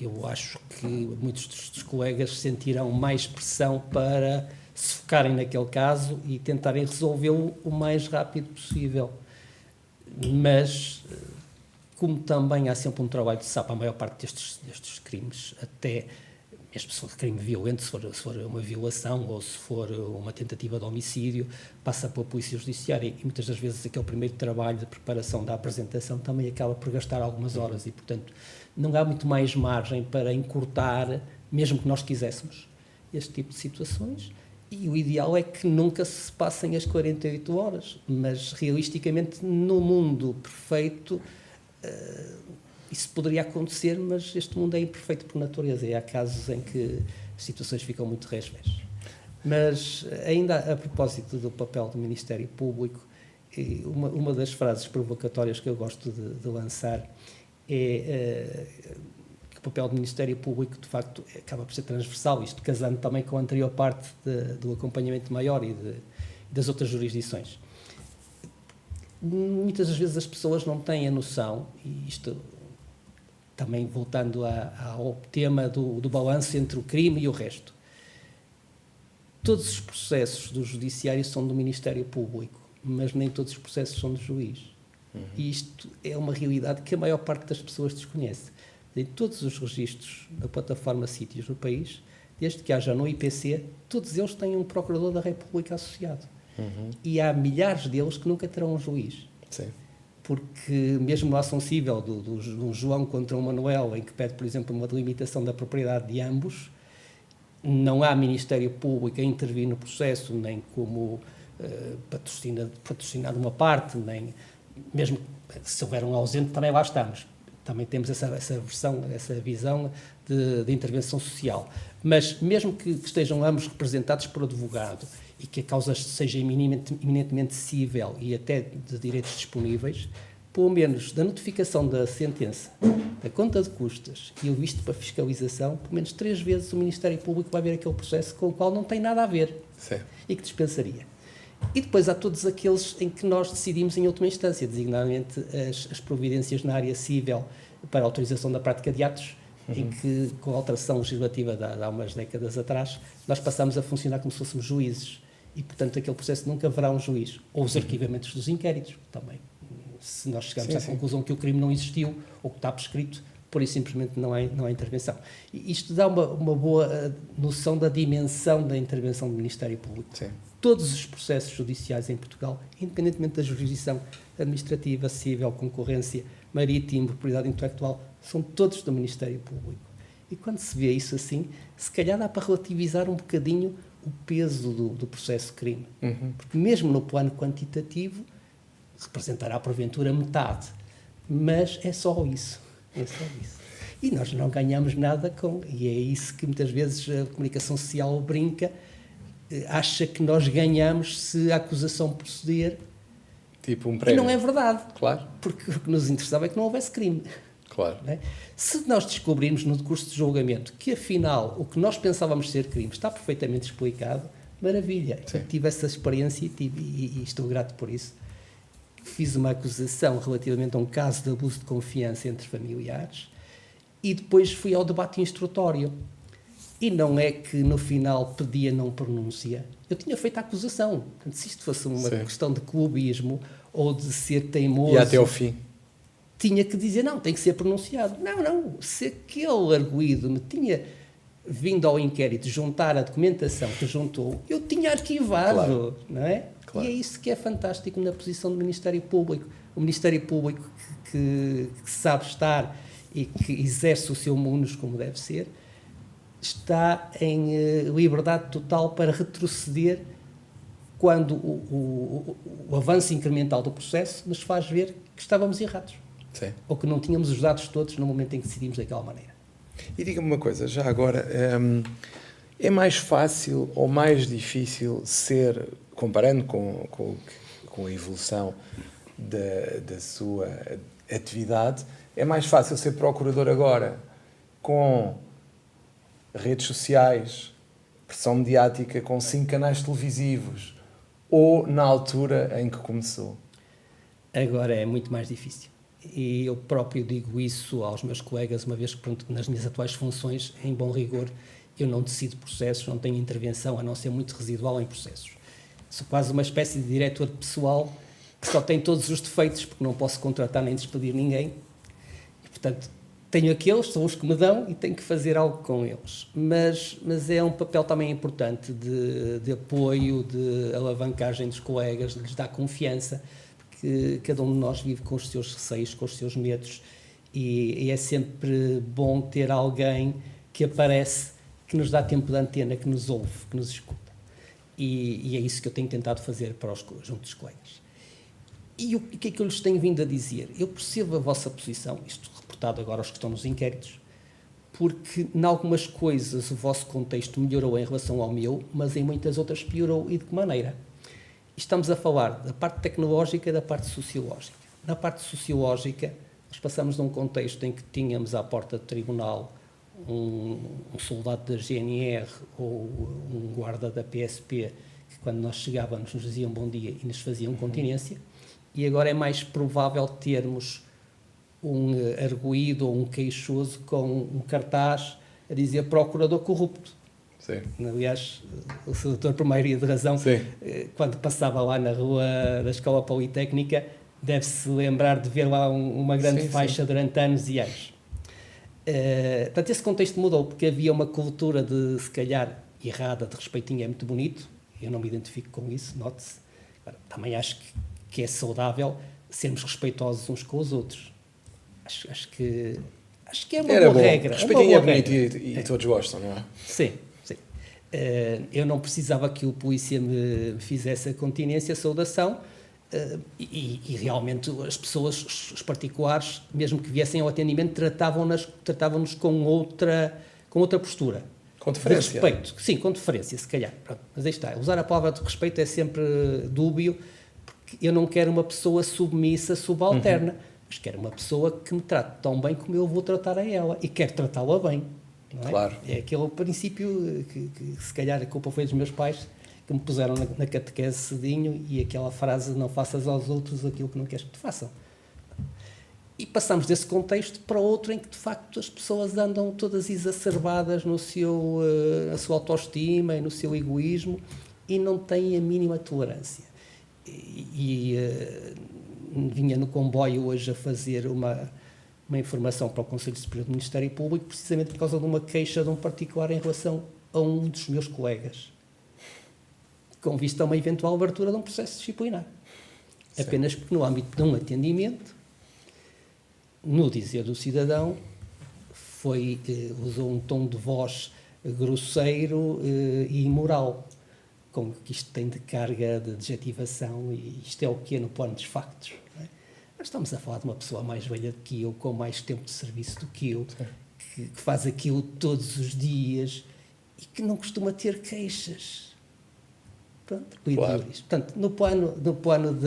eu acho que muitos dos colegas sentirão mais pressão para se focarem naquele caso e tentarem resolvê-lo o mais rápido possível. Mas, como também há sempre um trabalho de sapo, a maior parte destes crimes, até mesmo se for crime violento, se for uma violação ou se for uma tentativa de homicídio, passa pela Polícia Judiciária e muitas das vezes aquele primeiro trabalho de preparação da apresentação também acaba por gastar algumas horas e, portanto, não há muito mais margem para encurtar, mesmo que nós quiséssemos, este tipo de situações. E o ideal é que nunca se passem as 48 horas, mas realisticamente no mundo perfeito isso poderia acontecer, mas este mundo é imperfeito por natureza e há casos em que as situações ficam muito résveis. Mas, ainda a propósito do papel do Ministério Público, uma das frases provocatórias que eu gosto de lançar é que o papel do Ministério Público, de facto, acaba por ser transversal, isto casando também com a anterior parte do acompanhamento maior e das outras jurisdições. Muitas das vezes as pessoas não têm a noção, e isto também voltando ao tema do balanço entre o crime e o resto. Todos os processos do judiciário são do Ministério Público, mas nem todos os processos são do juiz. E isto é uma realidade que a maior parte das pessoas desconhece. Em todos os registros da plataforma Sítios no país, desde que haja no IPC, todos eles têm um Procurador da República associado. E há milhares deles que nunca terão um juiz. Sim. Porque mesmo na ação cível do João contra o Manuel, em que pede, por exemplo, uma delimitação da propriedade de ambos, não há Ministério Público a intervir no processo, nem como patrocinado uma parte, nem mesmo se houver um ausente, também lá estamos. Também temos essa visão de intervenção social. Mas mesmo que estejam ambos representados por advogado e que a causa seja eminentemente cível e até de direitos disponíveis, pelo menos da notificação da sentença, da conta de custas e o visto para fiscalização, pelo menos 3 vezes o Ministério Público vai ver aquele processo com o qual não tem nada a ver. Sim. E que dispensaria. E depois há todos aqueles em que nós decidimos em última instância, designadamente as providências na área civil para a autorização da prática de atos, em que, com a alteração legislativa de há umas décadas atrás, nós passamos a funcionar como se fôssemos juízes. E, portanto, aquele processo nunca haverá um juiz. Ou os arquivamentos dos inquéritos, também. Se nós chegarmos à conclusão que o crime não existiu ou que está prescrito, por isso simplesmente não há intervenção. E isto dá uma boa noção da dimensão da intervenção do Ministério Público. Sim. Todos os processos judiciais em Portugal, independentemente da jurisdição administrativa, civil, concorrência, marítimo, propriedade intelectual, são todos do Ministério Público. E quando se vê isso assim, se calhar dá para relativizar um bocadinho o peso do processo de crime. Porque mesmo no plano quantitativo, representará porventura metade. Mas é só isso. É só isso. E nós não ganhamos nada com... E é isso que muitas vezes a comunicação social brinca, acha que nós ganhamos se a acusação proceder. Tipo um prémio. E não é verdade. Claro. Porque o que nos interessava é que não houvesse crime. Claro. Não é? Se nós descobrirmos no decurso de julgamento que, afinal, o que nós pensávamos ser crime está perfeitamente explicado, maravilha. Sim. Tive essa experiência e estou grato por isso. Fiz uma acusação relativamente a um caso de abuso de confiança entre familiares e depois fui ao debate instrutório. E não é que no final pedia não pronúncia. Eu tinha feito a acusação. Portanto, se isto fosse uma questão de clubismo ou de ser teimoso... E até ao fim. Tinha que dizer, não, tem que ser pronunciado. Não. Se aquele arguido me tinha vindo ao inquérito juntar a documentação que juntou, eu tinha arquivado, claro. Não é? Claro. E é isso que é fantástico na posição do Ministério Público. O Ministério Público que sabe estar e que exerce o seu munus como deve ser, está em liberdade total para retroceder quando o avanço incremental do processo nos faz ver que estávamos errados. Sim. Ou que não tínhamos os dados todos no momento em que decidimos daquela maneira. E diga-me uma coisa, já agora, é mais fácil ou mais difícil ser, comparando com a evolução da sua atividade, é mais fácil ser procurador agora com redes sociais, pressão mediática, com 5 canais televisivos, ou na altura em que começou? Agora é muito mais difícil. E eu próprio digo isso aos meus colegas, uma vez que, pronto, nas minhas atuais funções, em bom rigor, eu não decido processos, não tenho intervenção, a não ser muito residual em processos. Sou quase uma espécie de diretor pessoal que só tem todos os defeitos, porque não posso contratar nem despedir ninguém. E, portanto, tenho aqueles, são os que me dão e tenho que fazer algo com eles. Mas é um papel também importante de apoio, de alavancagem dos colegas, de lhes dar confiança, que cada um de nós vive com os seus receios, com os seus medos, e é sempre bom ter alguém que aparece, que nos dá tempo de antena, que nos ouve, que nos escuta. E é isso que eu tenho tentado fazer junto dos colegas. E o que é que eu lhes tenho vindo a dizer? Eu percebo a vossa posição, isto reportado agora aos que estão nos inquéritos, porque em algumas coisas o vosso contexto melhorou em relação ao meu, mas em muitas outras piorou. E de que maneira? Estamos a falar da parte tecnológica e da parte sociológica. Na parte sociológica, nós passamos de um contexto em que tínhamos à porta do tribunal um soldado da GNR ou um guarda da PSP que, quando nós chegávamos, nos diziam bom dia e nos faziam continência, e agora é mais provável termos um arguído ou um queixoso com um cartaz a dizer procurador corrupto. Sim. Aliás, o Sr. Doutor, por maioria de razão, Sim. quando passava lá na rua da Escola Politécnica, deve-se lembrar de ver lá uma grande faixa durante anos e anos. Portanto, esse contexto mudou, porque havia uma cultura de, se calhar, errada, de respeitinho é muito bonito, eu não me identifico com isso, note-se. Também acho que é saudável sermos respeitosos uns com os outros. Acho que é uma boa regra. Respeitinho é bonito e todos gostam, não é? Sim. Eu não precisava que o polícia me fizesse a continência, a saudação, e realmente as pessoas, os particulares, mesmo que viessem ao atendimento, tratavam-nos com outra postura. Com deferência. De respeito. Sim, com deferência, se calhar. Pronto, mas aí está. Usar a palavra de respeito é sempre dúbio, porque eu não quero uma pessoa submissa, subalterna, mas quero uma pessoa que me trate tão bem como eu vou tratar a ela, e quero tratá-la bem. Não é? Claro. É aquele princípio que se calhar a culpa foi dos meus pais, que me puseram na catequese cedinho, e aquela frase, não faças aos outros aquilo que não queres que te façam. E passamos desse contexto para outro em que, de facto, as pessoas andam todas exacerbadas na sua autoestima e no seu egoísmo e não têm a mínima tolerância. Vinha no comboio hoje a fazer uma informação para o Conselho Superior do Ministério Público, precisamente por causa de uma queixa de um particular em relação a um dos meus colegas, com vista a uma eventual abertura de um processo disciplinar. Sim. Apenas porque, no âmbito de um atendimento, no dizer do cidadão, usou um tom de voz grosseiro e imoral, com que isto tem de carga de adjetivação, e isto é o que é no plano dos factos. Não é? Nós estamos a falar de uma pessoa mais velha do que eu, com mais tempo de serviço do que eu, que faz aquilo todos os dias e que não costuma ter queixas. Pronto, claro. Portanto, no plano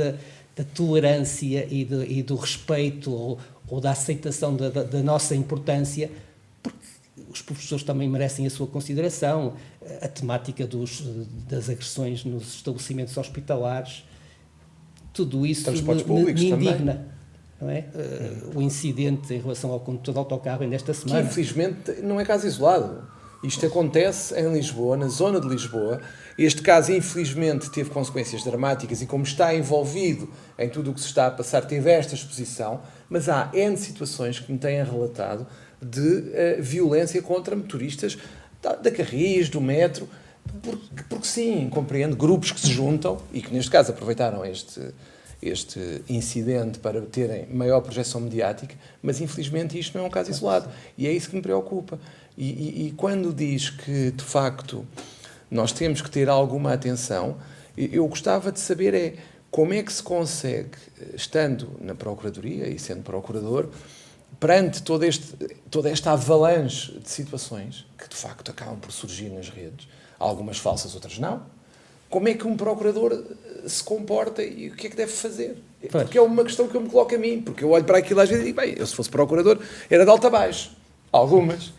da tolerância e do respeito ou da aceitação da nossa importância, porque os professores também merecem a sua consideração, a temática das agressões nos estabelecimentos hospitalares, tudo isso me indigna. Não é? O incidente em relação ao condutor de autocarro nesta semana. Que, infelizmente, não é caso isolado. Isto acontece em Lisboa, na zona de Lisboa. Este caso, infelizmente, teve consequências dramáticas e, como está envolvido em tudo o que se está a passar, teve esta exposição, mas há N situações que me têm relatado de violência contra motoristas da Carris, do metro, porque sim, compreendo, grupos que se juntam e que, neste caso, aproveitaram este incidente para terem maior projeção mediática, mas infelizmente isto não é um caso isolado e é isso que me preocupa. E quando diz que, de facto, nós temos que ter alguma atenção, eu gostava de saber como é que se consegue, estando na Procuradoria e sendo procurador, perante toda esta avalanche de situações que, de facto, acabam por surgir nas redes, algumas falsas, outras não, como é que um procurador se comporta e o que é que deve fazer? Porque é uma questão que eu me coloco a mim, porque eu olho para aquilo às vezes e digo, bem, eu se fosse procurador era de alto a baixo. Algumas.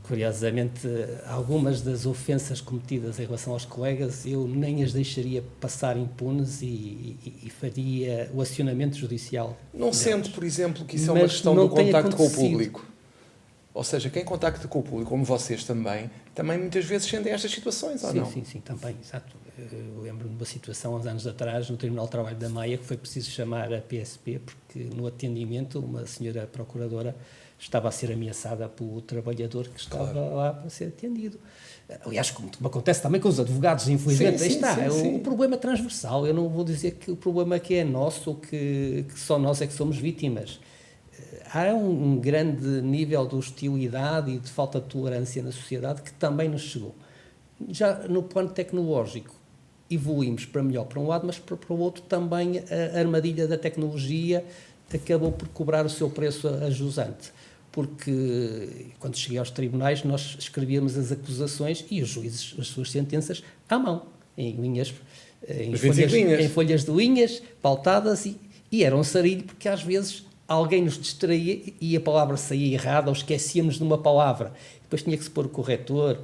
Curiosamente, algumas das ofensas cometidas em relação aos colegas eu nem as deixaria passar impunes e faria o acionamento judicial. Não sente, por exemplo, que isso é uma questão do contacto com o público? Ou seja, quem contacta com o público, como vocês também muitas vezes sentem estas situações, ou não? Sim, também, exato. Eu lembro-me de uma situação, há uns anos atrás, no Tribunal de Trabalho da Maia, que foi preciso chamar a PSP, porque no atendimento uma senhora procuradora estava a ser ameaçada pelo trabalhador que estava lá para ser atendido. Aliás, como acontece também com os advogados, infelizmente, sim. O problema é transversal. Eu não vou dizer que o problema aqui é nosso ou que só nós é que somos vítimas. Há um grande nível de hostilidade e de falta de tolerância na sociedade que também nos chegou. Já no plano tecnológico, evoluímos para melhor para um lado, mas para o outro também a armadilha da tecnologia acabou por cobrar o seu preço a jusante. Porque quando cheguei aos tribunais nós escrevíamos as acusações e os juízes as suas sentenças à mão, em linhas, em folhas de linhas, pautadas, e era um sarilho porque às vezes alguém nos distraía e a palavra saía errada ou esquecíamos de uma palavra. Depois tinha que se pôr o corretor.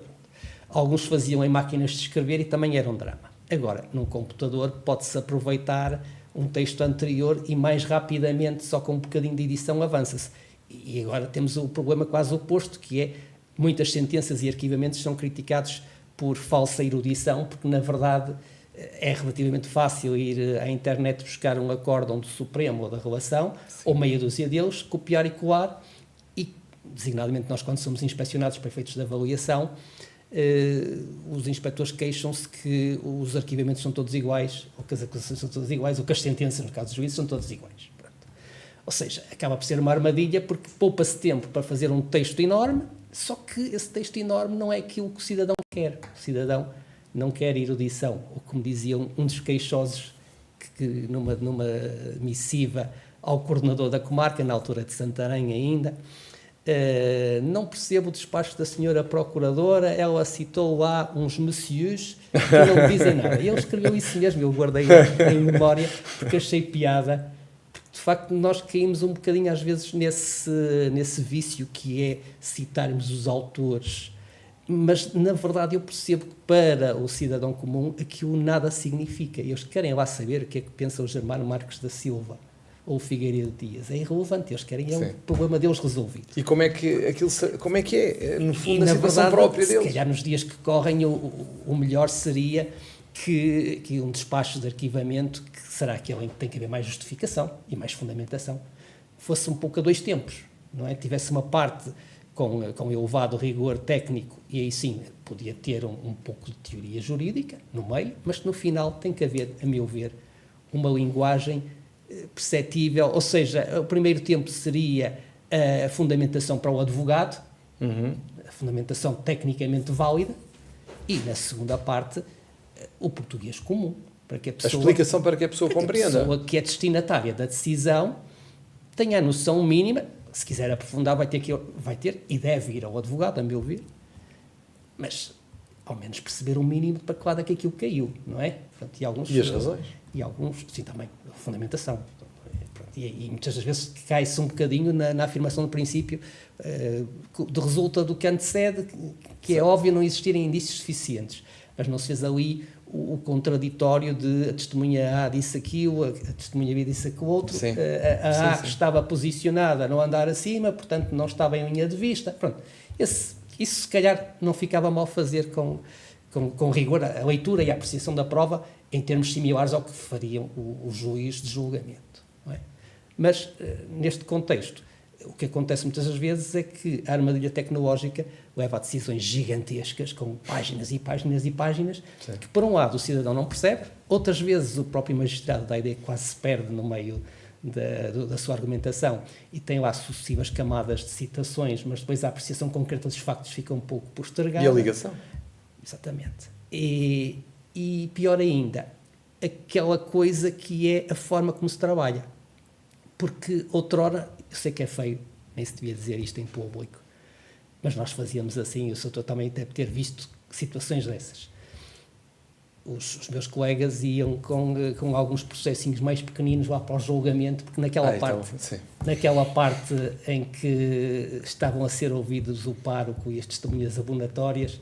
Alguns faziam em máquinas de escrever e também era um drama. Agora, num computador pode-se aproveitar um texto anterior e mais rapidamente, só com um bocadinho de edição, avança-se. E agora temos o problema quase oposto, que é muitas sentenças e arquivamentos são criticados por falsa erudição, porque na verdade é relativamente fácil ir à internet buscar um acórdão do Supremo ou da Relação, ou meia dúzia deles, copiar e colar, e designadamente nós quando somos inspecionados para efeitos de avaliação, os inspectores queixam-se que os arquivamentos são todos iguais, ou que as acusações são todas iguais, ou que as sentenças, no caso dos juízes, são todas iguais. Ou seja, acaba por ser uma armadilha porque poupa-se tempo para fazer um texto enorme, só que esse texto enorme não é aquilo que o cidadão quer. O cidadão não quer erudição. Ou como dizia um dos queixosos que numa missiva ao coordenador da comarca, na altura de Santarém ainda, não percebo o despacho da senhora procuradora, ela citou lá uns messieurs que não dizem nada. E ele escreveu isso mesmo, eu guardei em memória porque achei piada. De facto, nós caímos um bocadinho às vezes nesse vício que é citarmos os autores, mas na verdade eu percebo que para o cidadão comum aquilo nada significa. Eles querem lá saber o que é que pensa o Germano Marques da Silva ou o Figueiredo Dias. É irrelevante, eles querem o problema deles resolvido. E como é que é, no fundo, a situação verdade, própria deles? Se calhar nos dias que correm o melhor seria que um despacho de arquivamento, que será aquele em que tem que haver mais justificação e mais fundamentação, fosse um pouco a dois tempos, não é? Tivesse uma parte com elevado rigor técnico e aí sim podia ter um pouco de teoria jurídica no meio, mas que no final tem que haver, a meu ver, uma linguagem perceptível, ou seja, o primeiro tempo seria a fundamentação para o advogado, a fundamentação tecnicamente válida, e na segunda parte o português comum, para que a explicação para que a pessoa compreenda. A pessoa que é destinatária da decisão tenha a noção mínima, se quiser aprofundar vai ter e deve ir ao advogado, a meu ver, mas ao menos perceber o mínimo para que lado é que aquilo caiu, não é? Portanto, e as razões? E alguns, sim, também, a fundamentação. E muitas das vezes cai-se um bocadinho na afirmação do princípio resulta do que antecede, que é óbvio não existirem indícios suficientes, mas não se fez ali o contraditório de a testemunha A disse aquilo, a testemunha B disse aquilo outro, a A estava posicionada a não andar acima, portanto não estava em linha de vista. Pronto, isso se calhar não ficava mal fazer com rigor a leitura e a apreciação da prova em termos similares ao que fariam o juiz de julgamento. Não é? Mas, neste contexto, o que acontece muitas das vezes é que a armadilha tecnológica leva a decisões gigantescas, com páginas e páginas e páginas, que por um lado o cidadão não percebe, outras vezes o próprio magistrado da ideia quase se perde no meio da sua argumentação e tem lá sucessivas camadas de citações, mas depois a apreciação concreta dos factos fica um pouco postergada. E a ligação? Exatamente. E pior ainda, aquela coisa que é a forma como se trabalha. Porque outrora, eu sei que é feio, nem se devia dizer isto em público, mas nós fazíamos assim, o Soutor também deve ter visto situações dessas. Os meus colegas iam com alguns processinhos mais pequeninos lá para o julgamento, porque naquela parte em que estavam a ser ouvidos o pároco e as testemunhas abonatórias,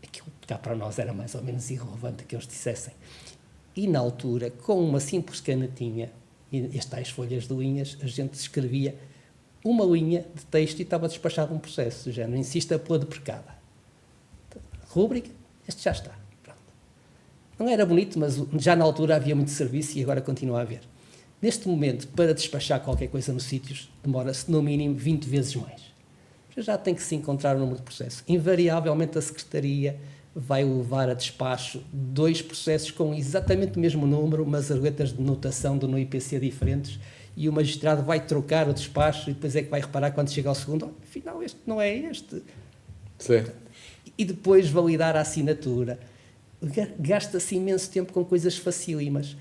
aquilo cá para nós era mais ou menos irrelevante que eles dissessem. E na altura, com uma simples canetinha e as tais folhas de linhas, a gente escrevia uma linha de texto e estava despachado um processo, já não insista pela deprecada. Rúbrica, este já está. Pronto. Não era bonito, mas já na altura havia muito serviço e agora continua a haver. Neste momento, para despachar qualquer coisa nos sítios, demora-se no mínimo 20 vezes mais. Já tem que se encontrar o número de processo. Invariavelmente a Secretaria vai levar a despacho 2 processos com exatamente o mesmo número, mas as letras de notação do no IPC diferentes, e o magistrado vai trocar o despacho e depois é que vai reparar quando chega ao segundo, afinal este não é este. Sim. E depois validar a assinatura. Gasta-se imenso tempo com coisas facílimas.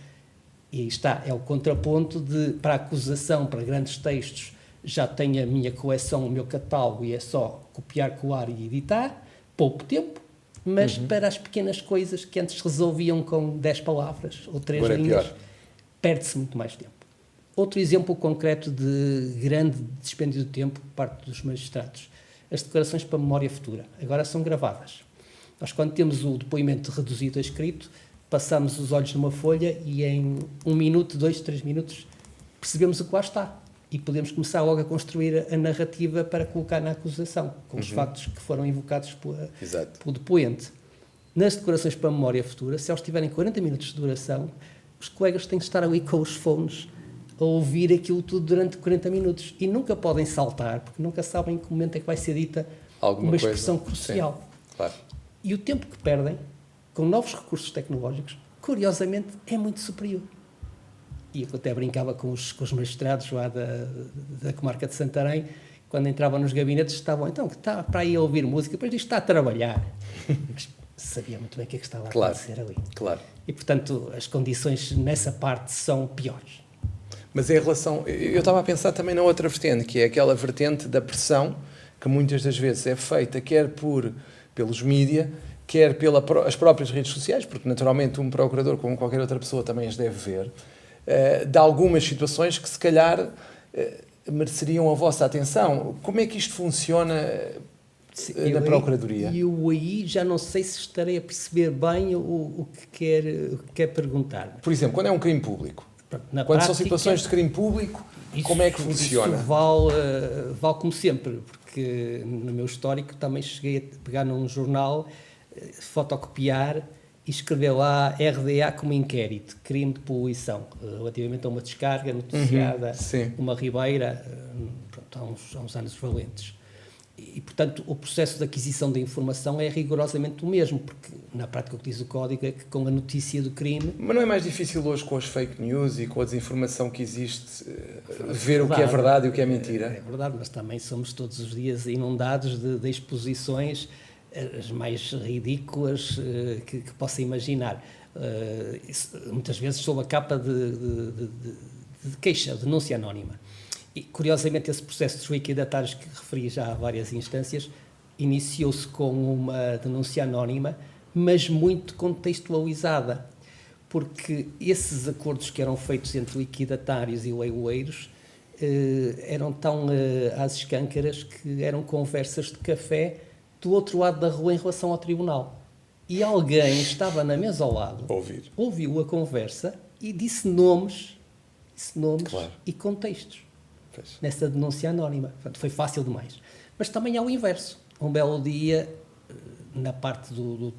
E aí está, é o contraponto de, para a acusação, para grandes textos, já tenho a minha coleção, o meu catálogo, e é só copiar, colar e editar, pouco tempo, mas para as pequenas coisas que antes resolviam com 10 palavras ou 3 Agora linhas, é pior. perde-se muito mais tempo. Outro exemplo concreto de grande dispêndio de tempo por parte dos magistrados, as declarações para memória futura, agora são gravadas. Nós, quando temos o depoimento reduzido a escrito, passamos os olhos numa folha e em 1 minuto, 2, 3 minutos, percebemos o que lá está. E podemos começar logo a construir a narrativa para colocar na acusação, com os factos que foram invocados pelo depoente. Nas declarações para memória futura, se eles tiverem 40 minutos de duração, os colegas têm de estar ali com os fones a ouvir aquilo tudo durante 40 minutos. E nunca podem saltar, porque nunca sabem em que momento é que vai ser dita uma expressão crucial. Sim, claro. E o tempo que perdem, com novos recursos tecnológicos, curiosamente, é muito superior. E eu até brincava com os magistrados lá da comarca de Santarém, quando entravam nos gabinetes, estavam, então, que está para aí a ouvir música, depois diz que está a trabalhar. Mas sabia muito bem o que é que estava a acontecer ali. Claro. E, portanto, as condições nessa parte são piores. Mas em relação... Eu estava a pensar também na outra vertente, que é aquela vertente da pressão, que muitas das vezes é feita, quer pelos mídia, quer pelas próprias redes sociais, porque naturalmente um procurador, como qualquer outra pessoa, também as deve ver, de algumas situações que se calhar mereceriam a vossa atenção. Como é que isto funciona na Procuradoria? Eu aí já não sei se estarei a perceber bem o que quer perguntar. Por exemplo, quando é um crime público, quando prática, são situações de crime público, como é que funciona? Isso vale como sempre, porque no meu histórico também cheguei a pegar num jornal, fotocopiar e escrever lá RDA como inquérito, crime de poluição, relativamente a uma descarga noticiada, uma ribeira, pronto, há uns anos valentes. E, portanto, o processo de aquisição da informação é rigorosamente o mesmo, porque, na prática, o que diz o Código é que com a notícia do crime... Mas não é mais difícil hoje, com as fake news e com a desinformação que existe, ver o que é verdade e o que é mentira? É verdade, mas também somos todos os dias inundados de exposições as mais ridículas que possa imaginar. Muitas vezes sob a capa de queixa, denúncia anónima. E, curiosamente, esse processo dos liquidatários que referi já há várias instâncias iniciou-se com uma denúncia anónima, mas muito contextualizada, porque esses acordos que eram feitos entre liquidatários e leiloeiros eram tão às escâncaras que eram conversas de café do outro lado da rua em relação ao tribunal. E alguém estava na mesa ao lado, ouviu a conversa e disse nomes claro. E contextos. Nessa denúncia anónima. Portanto, foi fácil demais. Mas também há o inverso. Um belo dia, na parte do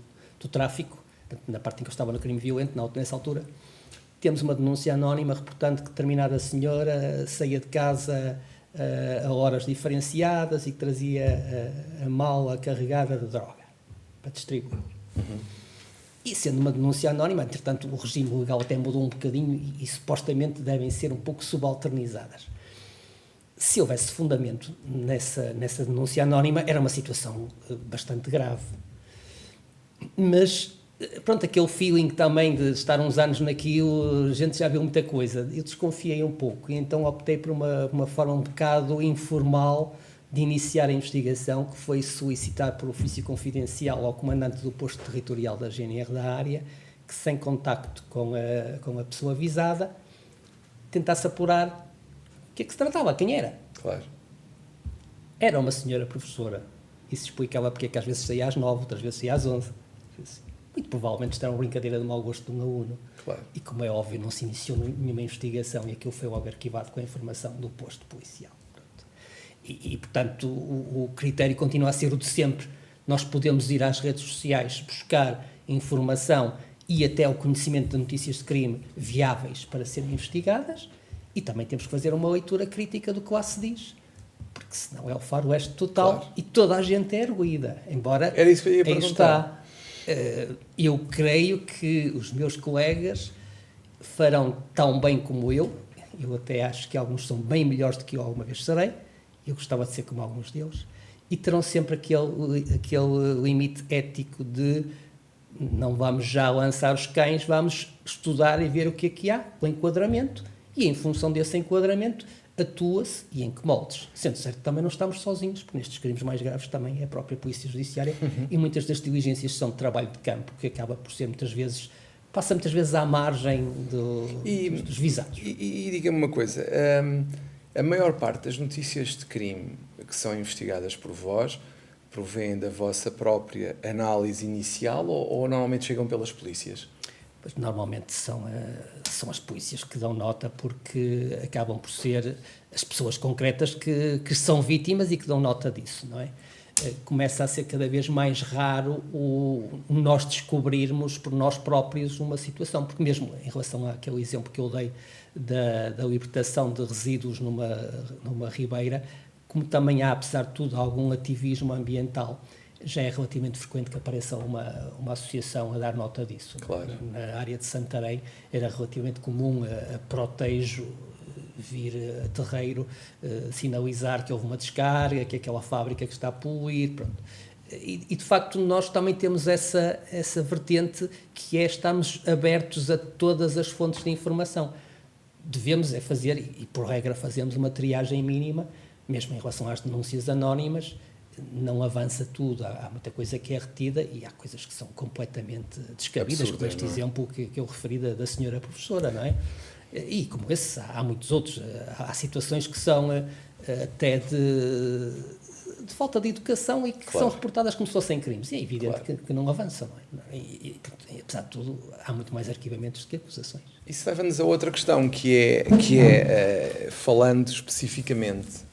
tráfico, na parte em que eu estava no crime violento, nessa altura, temos uma denúncia anónima reportando que determinada senhora saía de casa a horas diferenciadas e que trazia a mala carregada de droga para distribuir. E sendo uma denúncia anónima, entretanto, o regime legal até mudou um bocadinho e supostamente devem ser um pouco subalternizadas. Se houvesse fundamento nessa denúncia anónima, era uma situação bastante grave. Mas, pronto, aquele feeling também de estar uns anos naquilo, a gente já viu muita coisa. Eu desconfiei um pouco e então optei por uma forma um bocado informal de iniciar a investigação, que foi solicitar por ofício confidencial ao comandante do posto territorial da GNR da área, que sem contacto com a pessoa avisada, tentasse apurar o que é que se tratava, quem era. Claro. Era uma senhora professora. Isso explicava porque é que às vezes saía às 9, outras vezes saía às 11. Muito provavelmente isto era uma brincadeira de mau gosto de um aluno. Claro. E como é óbvio, não se iniciou nenhuma investigação e aquilo foi logo arquivado com a informação do posto policial. E portanto, o critério continua a ser o de sempre. Nós podemos ir às redes sociais buscar informação e até o conhecimento de notícias de crime viáveis para serem investigadas, e também temos que fazer uma leitura crítica do que lá se diz, porque senão é o faroeste total, claro. E toda a gente é arguída, embora era isso que eu ia perguntar. Eu creio que os meus colegas farão tão bem como eu até acho que alguns são bem melhores do que eu alguma vez serei, eu gostava de ser como alguns deles, e terão sempre aquele limite ético de não vamos já lançar os cães, vamos estudar e ver o que há, o enquadramento, e em função desse enquadramento atua-se e em que moldes. Sendo certo, também não estamos sozinhos, porque nestes crimes mais graves também é a própria Polícia Judiciária e muitas das diligências são de trabalho de campo, que acaba por ser passa muitas vezes à margem dos visados. E diga-me uma coisa, a maior parte das notícias de crime que são investigadas por vós provém da vossa própria análise inicial ou normalmente chegam pelas polícias? Pois, normalmente são as polícias que dão nota, porque acabam por ser as pessoas concretas que são vítimas e que dão nota disso, não é? Começa a ser cada vez mais raro nós descobrirmos por nós próprios uma situação, porque mesmo em relação àquele exemplo que eu dei da libertação de resíduos numa ribeira, como também há, apesar de tudo, algum ativismo ambiental, já é relativamente frequente que apareça uma associação a dar nota disso. Claro. Na área de Santarém era relativamente comum a Protejo vir a terreiro sinalizar que houve uma descarga, que aquela fábrica que está a poluir, pronto. E de facto nós também temos essa vertente, que é estarmos abertos a todas as fontes de informação. Devemos fazer, e por regra fazemos, uma triagem mínima, mesmo em relação às denúncias anónimas. Não avança tudo, há muita coisa que é retida e há coisas que são completamente descabidas, como este exemplo que eu referi da senhora professora, não é? E como esse, há muitos outros. Há situações que são até de falta de educação e que são reportadas como se fossem crimes. E é evidente que não avançam, não é? E, apesar de tudo, há muito mais arquivamentos do que acusações. Isso leva-nos a outra questão, que é falando especificamente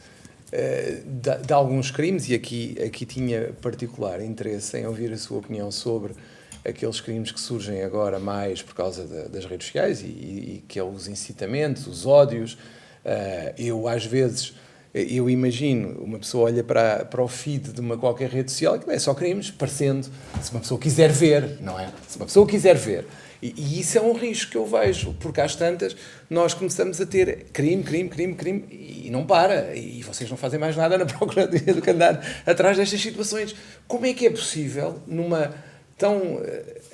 de alguns crimes, e aqui tinha particular interesse em ouvir a sua opinião sobre aqueles crimes que surgem agora mais por causa das redes sociais e que é os incitamentos, os ódios. Eu, às vezes, eu imagino, uma pessoa olha para o feed de qualquer rede social e é só crimes, parecendo, se uma pessoa quiser ver, não é? Se uma pessoa quiser ver. E isso é um risco que eu vejo, porque às tantas nós começamos a ter crime, e não para. E vocês não fazem mais nada na Procuradoria do que andar atrás destas situações. Como é que é possível,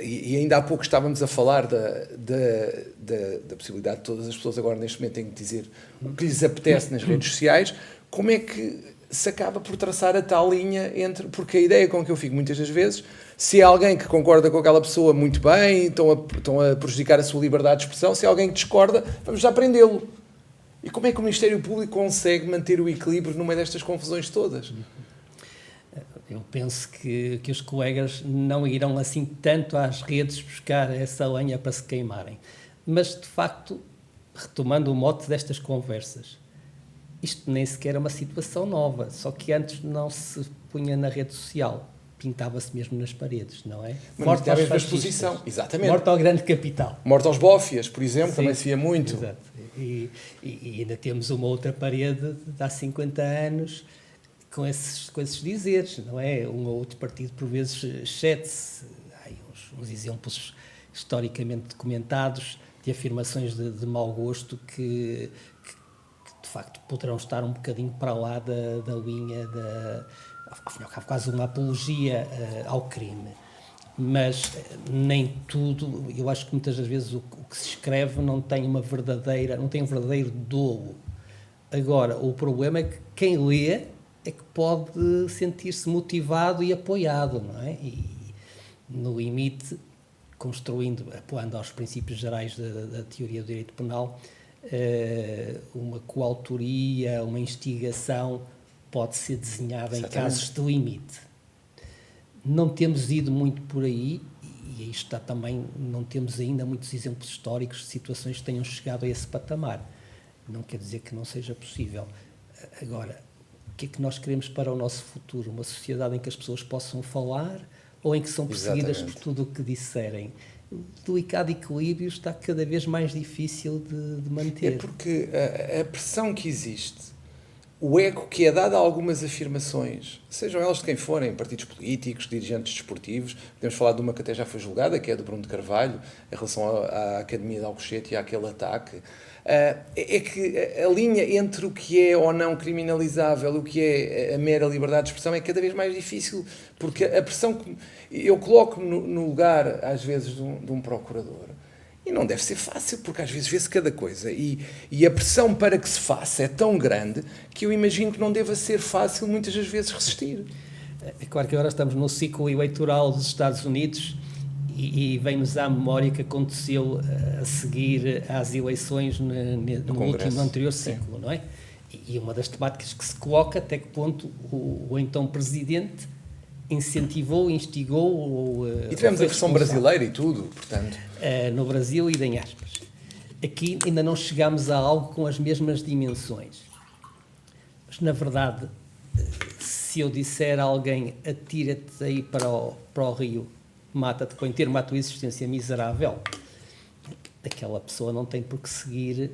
e ainda há pouco estávamos a falar da possibilidade de todas as pessoas agora neste momento têm que dizer o que lhes apetece nas redes sociais, como é que se acaba por traçar a tal linha entre... Porque a ideia com que eu fico muitas das vezes, se é alguém que concorda com aquela pessoa muito bem, estão a prejudicar a sua liberdade de expressão, se é alguém que discorda, vamos já prendê-lo. E como é que o Ministério Público consegue manter o equilíbrio no meio destas confusões todas? Eu penso que os colegas não irão assim tanto às redes buscar essa lenha para se queimarem. Mas, de facto, retomando o mote destas conversas, isto nem sequer é uma situação nova, só que antes não se punha na rede social, pintava-se mesmo nas paredes, não é? Morte à exposição, exatamente. Morte ao grande capital. Morte aos bófias, por exemplo, também se via muito. Exato. E ainda temos uma outra parede de há 50 anos com esses dizeres, não é? Um ou outro partido, por vezes, excede-se. Há uns exemplos historicamente documentados de afirmações de mau gosto que de facto poderão estar um bocadinho para lá da linha afinal, quase uma apologia ao crime. Mas nem tudo, eu acho que muitas das vezes o que se escreve não tem um verdadeiro dolo. Agora, o problema é que quem lê é que pode sentir-se motivado e apoiado, não é? E, no limite, apoiando aos princípios gerais da teoria do direito penal, uma coautoria, uma instigação pode ser desenhada em casos de limite. Não temos ido muito por aí, e aí está também, não temos ainda muitos exemplos históricos de situações que tenham chegado a esse patamar. Não quer dizer que não seja possível. Agora, o que é que nós queremos para o nosso futuro? Uma sociedade em que as pessoas possam falar ou em que são perseguidas por tudo o que disserem? O delicado equilíbrio está cada vez mais difícil de manter. É porque a pressão que existe o eco que é dado a algumas afirmações, sejam elas de quem forem, partidos políticos, dirigentes desportivos, podemos falar de uma que até já foi julgada, que é a do Bruno de Carvalho, em relação à Academia de Alcochete e àquele ataque, é que a linha entre o que é ou não criminalizável, o que é a mera liberdade de expressão, é cada vez mais difícil, porque a pressão que eu coloco no lugar, às vezes, de um procurador, e não deve ser fácil, porque às vezes vê-se cada coisa, e a pressão para que se faça é tão grande que eu imagino que não deva ser fácil, muitas das vezes, resistir. É claro que agora estamos no ciclo eleitoral dos Estados Unidos, e vem-nos à memória que aconteceu a seguir às eleições no último anterior ciclo, sim. Não é? E uma das temáticas que se coloca, até que ponto o então Presidente incentivou, instigou... E tivemos a versão brasileira e tudo, portanto... No Brasil e em aspas. Aqui ainda não chegámos a algo com as mesmas dimensões. Mas, na verdade, se eu disser a alguém atira-te aí para o rio, mata-te, põe termo à tua existência miserável, aquela pessoa não tem por que seguir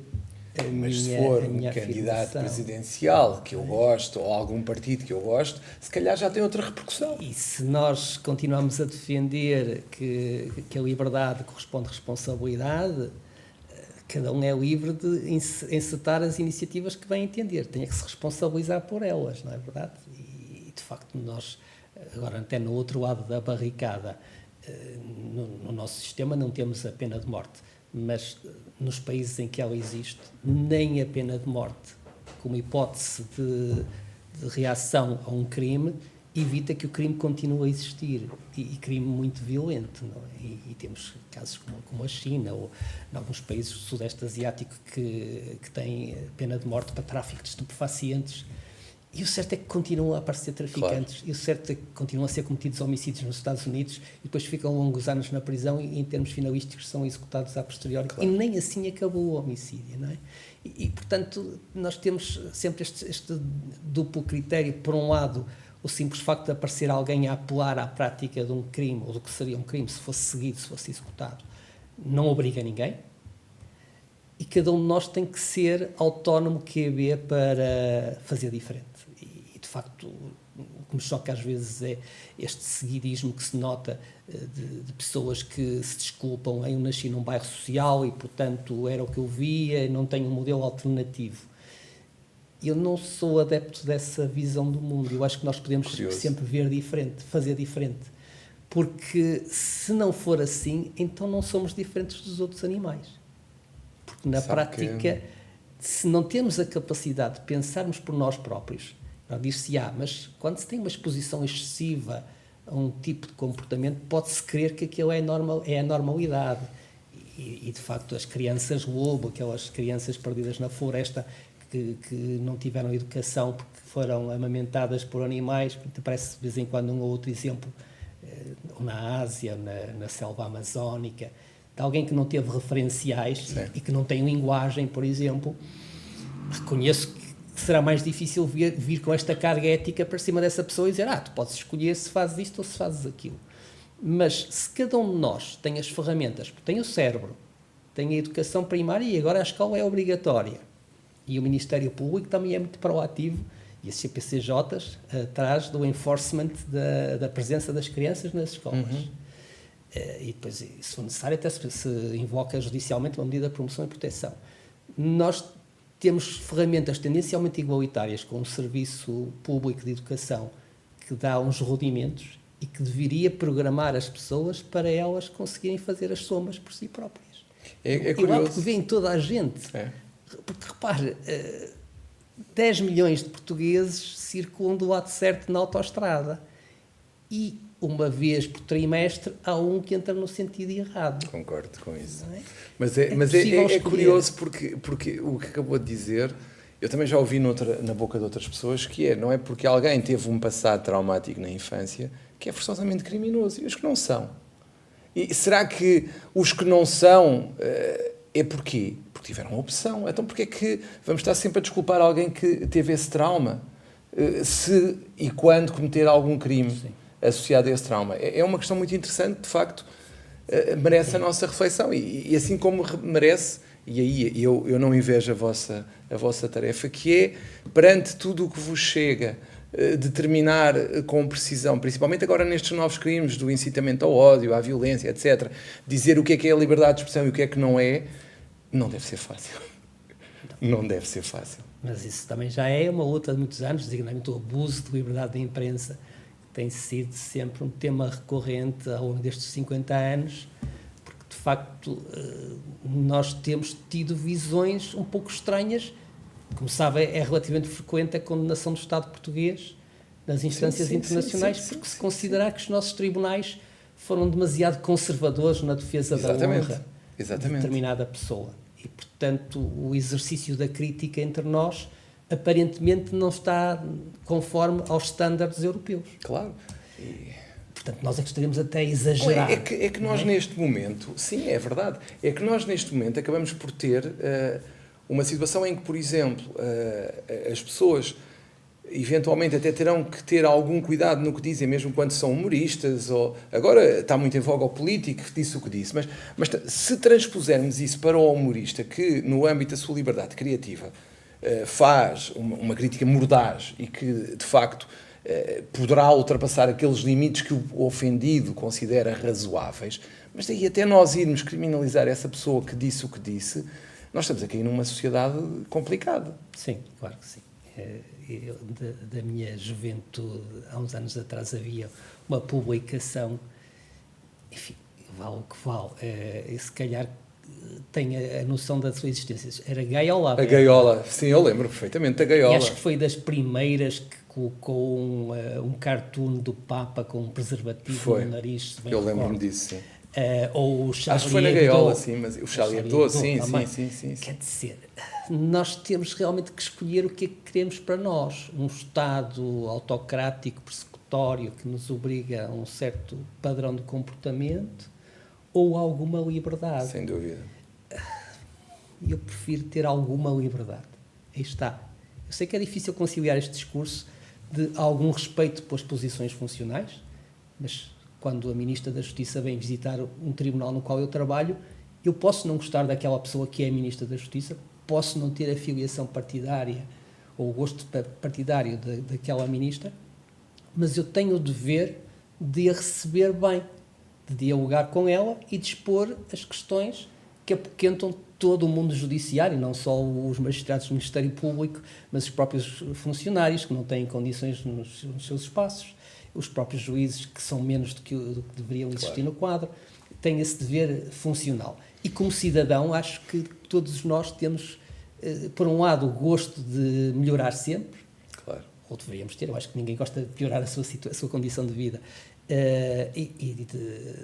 mas se for um candidato presidencial que eu gosto, ou algum partido que eu gosto, se calhar já tem outra repercussão. E se nós continuamos a defender que a liberdade corresponde à responsabilidade, cada um é livre de encetar as iniciativas que bem entender, tem que se responsabilizar por elas, não é verdade? E de facto nós, agora até no outro lado da barricada, no nosso sistema não temos a pena de morte, mas nos países em que ela existe, nem a pena de morte, como hipótese de reação a um crime, evita que o crime continue a existir, e crime muito violento, não é? E temos casos como a China, ou em alguns países do Sudeste Asiático que têm pena de morte para tráfico de estupefacientes. E o certo é que continuam a aparecer traficantes, claro. E o certo é que continuam a ser cometidos homicídios nos Estados Unidos e depois ficam longos anos na prisão e, em termos finalísticos, são executados a posteriori. Claro. E nem assim acabou o homicídio, não é? E portanto, nós temos sempre este duplo critério. Por um lado, o simples facto de aparecer alguém a apelar à prática de um crime, ou do que seria um crime se fosse seguido, se fosse executado, não obriga ninguém. E cada um de nós tem que ser autónomo QB para fazer diferente. E de facto, o que me choca às vezes é este seguidismo que se nota de pessoas que se desculpam. Eu nasci num bairro social e, portanto, era o que eu via, não tenho um modelo alternativo. Eu não sou adepto dessa visão do mundo. Eu acho que nós podemos sempre ver diferente, fazer diferente. Porque se não for assim, então não somos diferentes dos outros animais. Porque na prática, se não temos a capacidade de pensarmos por nós próprios, diz-se, mas quando se tem uma exposição excessiva a um tipo de comportamento, pode-se crer que aquilo é a normalidade. E de facto, as crianças lobo, aquelas crianças perdidas na floresta, que não tiveram educação porque foram amamentadas por animais, parece de vez em quando um ou outro exemplo, na Ásia, na selva amazónica, de alguém que não teve referenciais. Sim. E que não tem linguagem, por exemplo. Reconheço que será mais difícil vir com esta carga ética para cima dessa pessoa e dizer, tu podes escolher se fazes isto ou se fazes aquilo. Mas se cada um de nós tem as ferramentas, tem o cérebro, tem a educação primária e agora a escola é obrigatória, e o Ministério Público também é muito proativo, e as CPCJs atrás do enforcement da presença das crianças nas escolas. Uhum. E depois, se for necessário, até se invoca judicialmente uma medida de promoção e proteção. Nós temos ferramentas tendencialmente igualitárias com um serviço público de educação que dá uns rudimentos e que deveria programar as pessoas para elas conseguirem fazer as somas por si próprias. É curioso. Igual que vê em toda a gente. Porque, repare, 10 milhões de portugueses circulam do lado certo na autoestrada. E uma vez por trimestre há um que entra no sentido errado. Concordo com isso. É? Mas é curioso porque o que acabou de dizer, eu também já ouvi na boca de outras pessoas, que não é porque alguém teve um passado traumático na infância que é forçosamente criminoso. E os que não são. E será que os que não são é porquê? Porque tiveram uma opção. Então porquê é que vamos estar sempre a desculpar alguém que teve esse trauma? Se e quando cometer algum crime? Sim. Associado a esse trauma. É uma questão muito interessante, de facto, merece a nossa reflexão e assim como merece, e aí eu não invejo a vossa tarefa, que é, perante tudo o que vos chega, determinar com precisão, principalmente agora nestes novos crimes do incitamento ao ódio, à violência, etc., dizer o que é a liberdade de expressão e o que é que não é, não deve ser fácil. Não deve ser fácil. Mas isso também já é uma luta de muitos anos, designadamente o abuso de liberdade da imprensa, que tem sido sempre um tema recorrente ao longo destes 50 anos, porque, de facto, nós temos tido visões um pouco estranhas. Como sabe, é relativamente frequente a condenação do Estado português nas instâncias internacionais, porque se considerar que os nossos tribunais foram demasiado conservadores na defesa da honra de determinada pessoa. E, portanto, o exercício da crítica entre nós aparentemente não está conforme aos estándares europeus. Claro. Portanto, nós é que estaremos até a exagerar. É que nós neste momento, sim, é verdade, é que nós neste momento acabamos por ter uma situação em que, por exemplo, as pessoas eventualmente até terão que ter algum cuidado no que dizem, mesmo quando são humoristas, ou agora está muito em voga o político que disse o que disse, mas se transpusermos isso para o humorista que, no âmbito da sua liberdade criativa, faz uma crítica mordaz e que, de facto, poderá ultrapassar aqueles limites que o ofendido considera razoáveis, mas daí até nós irmos criminalizar essa pessoa que disse o que disse, nós estamos aqui numa sociedade complicada. Sim, claro que sim. Da minha juventude, há uns anos atrás, havia uma publicação, enfim, vale o que vale, e se calhar tem a noção da sua existência. Era Gaiola. A Gaiola, sim, eu lembro perfeitamente da Gaiola. E acho que foi das primeiras que colocou um cartoon do Papa com um preservativo no nariz. Eu lembro-me disso, sim. Ou o Charlie Acho que foi na Gaiola, sim, mas o Charlie Hebdo, sim. Quer dizer, nós temos realmente que escolher o que é que queremos para nós. Um Estado autocrático, persecutório, que nos obriga a um certo padrão de comportamento, ou alguma liberdade? Sem dúvida. Eu prefiro ter alguma liberdade. Aí está. Eu sei que é difícil conciliar este discurso de algum respeito pelas posições funcionais, mas quando a Ministra da Justiça vem visitar um tribunal no qual eu trabalho, eu posso não gostar daquela pessoa que é a Ministra da Justiça, posso não ter a filiação partidária ou o gosto partidário daquela Ministra, mas eu tenho o dever de a receber bem, de dialogar com ela e de expor as questões que apoquentam todo o mundo judiciário, não só os magistrados do Ministério Público, mas os próprios funcionários que não têm condições nos seus espaços, os próprios juízes que são menos do que deveriam existir no quadro, têm esse dever funcional. E como cidadão, acho que todos nós temos, por um lado, o gosto de melhorar sempre, ou deveríamos ter, eu acho que ninguém gosta de piorar a sua condição de vida,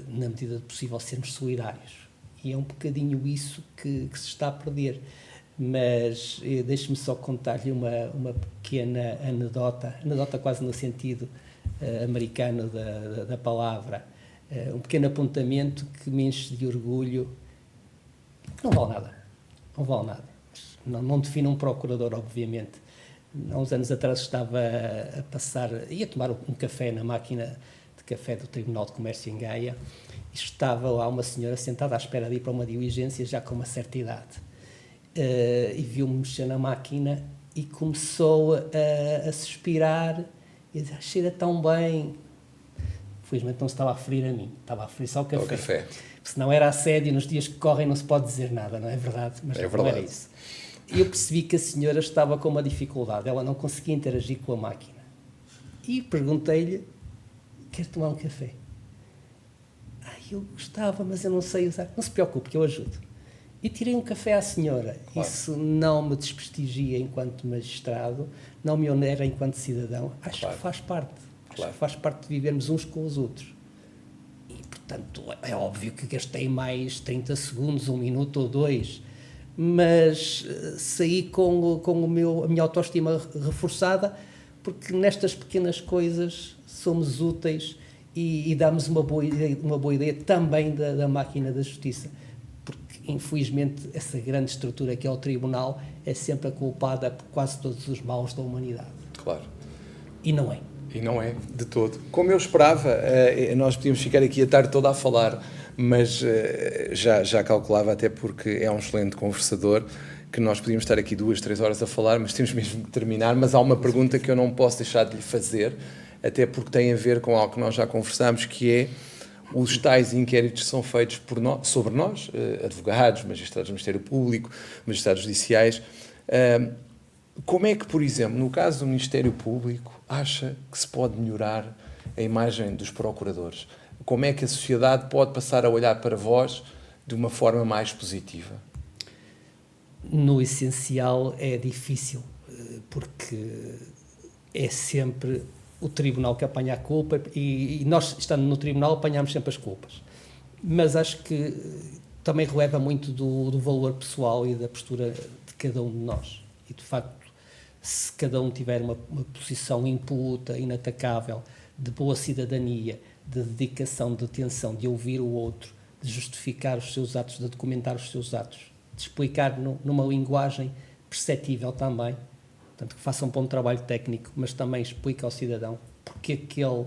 na medida do possível, sermos solidários. E é um bocadinho isso que se está a perder. Mas deixe-me só contar-lhe uma pequena anedota quase no sentido americano da palavra, um pequeno apontamento que me enche de orgulho. Não vale nada. Não define um procurador, obviamente. Há uns anos atrás estava ia tomar um café na máquina de café do Tribunal de Comércio em Gaia, e estava lá uma senhora sentada à espera de ir para uma diligência, já com uma certa idade. E viu-me mexer na máquina e começou a suspirar e a dizer: cheira tão bem. Felizmente não se estava a referir a mim, estava a referir só ao café. Se não era assédio, nos dias que correm não se pode dizer nada, não é verdade? Mas não era isso. E eu percebi que a senhora estava com uma dificuldade, ela não conseguia interagir com a máquina. E perguntei-lhe: quer tomar um café? Eu gostava, mas eu não sei usar. Não se preocupe, que eu ajudo. E tirei um café à senhora. Isso não me desprestigia enquanto magistrado, não me onera enquanto cidadão. Acho que faz parte. Acho que faz parte de vivermos uns com os outros. E, portanto, é óbvio que gastei mais 30 segundos, 1 minuto ou 2, mas saí com a minha autoestima reforçada, porque nestas pequenas coisas somos úteis e damos uma boa ideia também da máquina da justiça, porque infelizmente essa grande estrutura que é o tribunal é sempre a culpada por quase todos os males da humanidade. Claro. E não é. E não é, de todo. Como eu esperava, nós podíamos ficar aqui a tarde toda a falar mas já calculava, até porque é um excelente conversador, que nós podíamos estar aqui 2, 3 horas a falar, mas temos mesmo que terminar. Mas há uma pergunta que eu não posso deixar de lhe fazer, até porque tem a ver com algo que nós já conversámos, que é os tais inquéritos que são feitos sobre nós, advogados, magistrados do Ministério Público, magistrados judiciais. Como é que, por exemplo, no caso do Ministério Público, acha que se pode melhorar a imagem dos procuradores? Como é que a sociedade pode passar a olhar para vós de uma forma mais positiva? No essencial é difícil, porque é sempre o tribunal que apanha a culpa e nós, estando no tribunal, apanhamos sempre as culpas. Mas acho que também releva muito do valor pessoal e da postura de cada um de nós. E, de facto, se cada um tiver uma posição impoluta, inatacável, de boa cidadania, de dedicação, de atenção, de ouvir o outro, de justificar os seus atos, de documentar os seus atos, de explicar numa linguagem perceptível também, portanto, que faça um bom trabalho técnico, mas também explique ao cidadão porque é que ele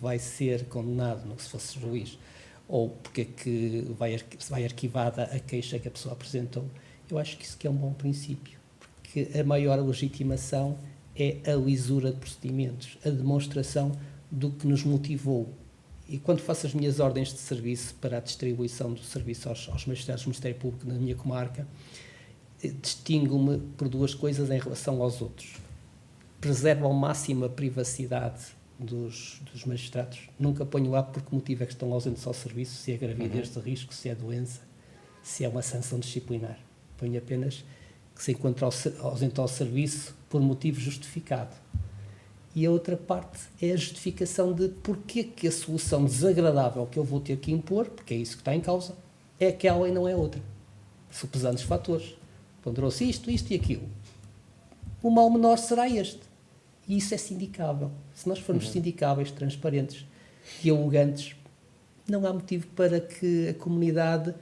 vai ser condenado, se fosse juiz, ou porque é que vai arquivada a queixa que a pessoa apresentou. Eu acho que isso que é um bom princípio, porque a maior legitimação é a lisura de procedimentos, a demonstração do que nos motivou. E quando faço as minhas ordens de serviço para a distribuição do serviço aos magistrados do Ministério Público na minha comarca, distingo-me por 2 coisas em relação aos outros. Preservo ao máximo a privacidade dos magistrados. Nunca ponho lá por que motivo é que estão ausentes ao serviço, se é gravidez de risco, se é doença, se é uma sanção disciplinar. Ponho apenas que se encontra ausente ao serviço por motivo justificado. E a outra parte é a justificação de porque que a solução desagradável que eu vou ter que impor, porque é isso que está em causa, é aquela e não é outra. Supesando os fatores. Ponderou-se isto e aquilo. O mal menor será este. E isso é sindicável. Se nós formos sindicáveis, transparentes, dialogantes, não há motivo para que a comunidade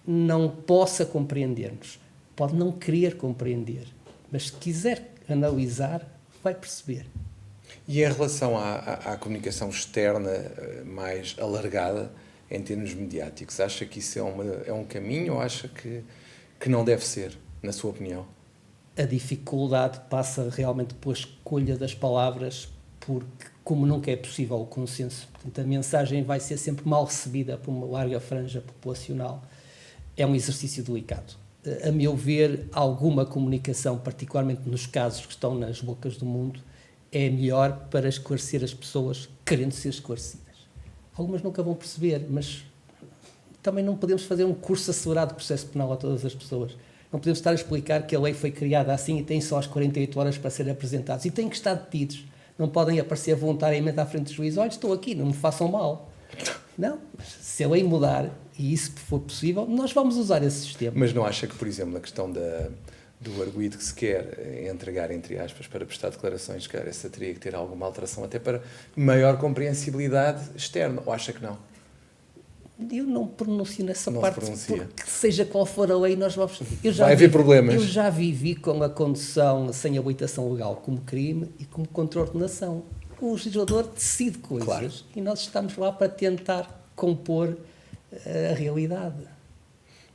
não possa compreender-nos. Pode não querer compreender, mas se quiser analisar, vai perceber. E em relação à comunicação externa mais alargada, em termos mediáticos, acha que isso é um caminho ou acha que não deve ser, na sua opinião? A dificuldade passa realmente pela escolha das palavras, porque, como nunca é possível o consenso, portanto, a mensagem vai ser sempre mal recebida por uma larga franja populacional. É um exercício delicado. A meu ver, alguma comunicação, particularmente nos casos que estão nas bocas do mundo, é melhor para esclarecer as pessoas querendo ser esclarecidas. Algumas nunca vão perceber, mas também não podemos fazer um curso acelerado de processo penal a todas as pessoas. Não podemos estar a explicar que a lei foi criada assim e tem só as 48 horas para ser apresentados. E têm que estar detidos. Não podem aparecer voluntariamente à frente do juiz. Olha, estou aqui, não me façam mal. Não, se a lei mudar, e isso for possível, nós vamos usar esse sistema. Mas não acha que, por exemplo, na questão do arguido que se quer entregar, entre aspas, para prestar declarações, que essa teria que ter alguma alteração até para maior compreensibilidade externa? Ou acha que não? Eu não pronuncio nessa não parte, porque seja qual for a lei, nós vamos... Vai haver problemas. Eu já vivi com a condução sem habilitação legal como crime e como contraordenação. O legislador decide coisas, claro, e nós estamos lá para tentar compor a realidade.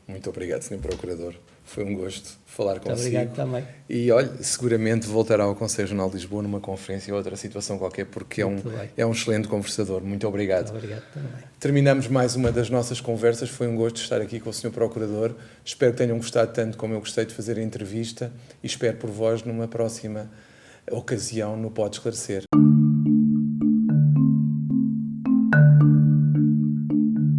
Muito obrigado, Sr. Procurador. Foi um gosto falar consigo. Obrigado também. E, olha, seguramente voltará ao Conselho Regional de Lisboa numa conferência ou outra situação qualquer, porque é um excelente conversador. Muito obrigado. Muito obrigado também. Terminamos mais uma das nossas conversas. Foi um gosto estar aqui com o Sr. Procurador. Espero que tenham gostado tanto como eu gostei de fazer a entrevista e espero por vós numa próxima ocasião no Pode Esclarecer.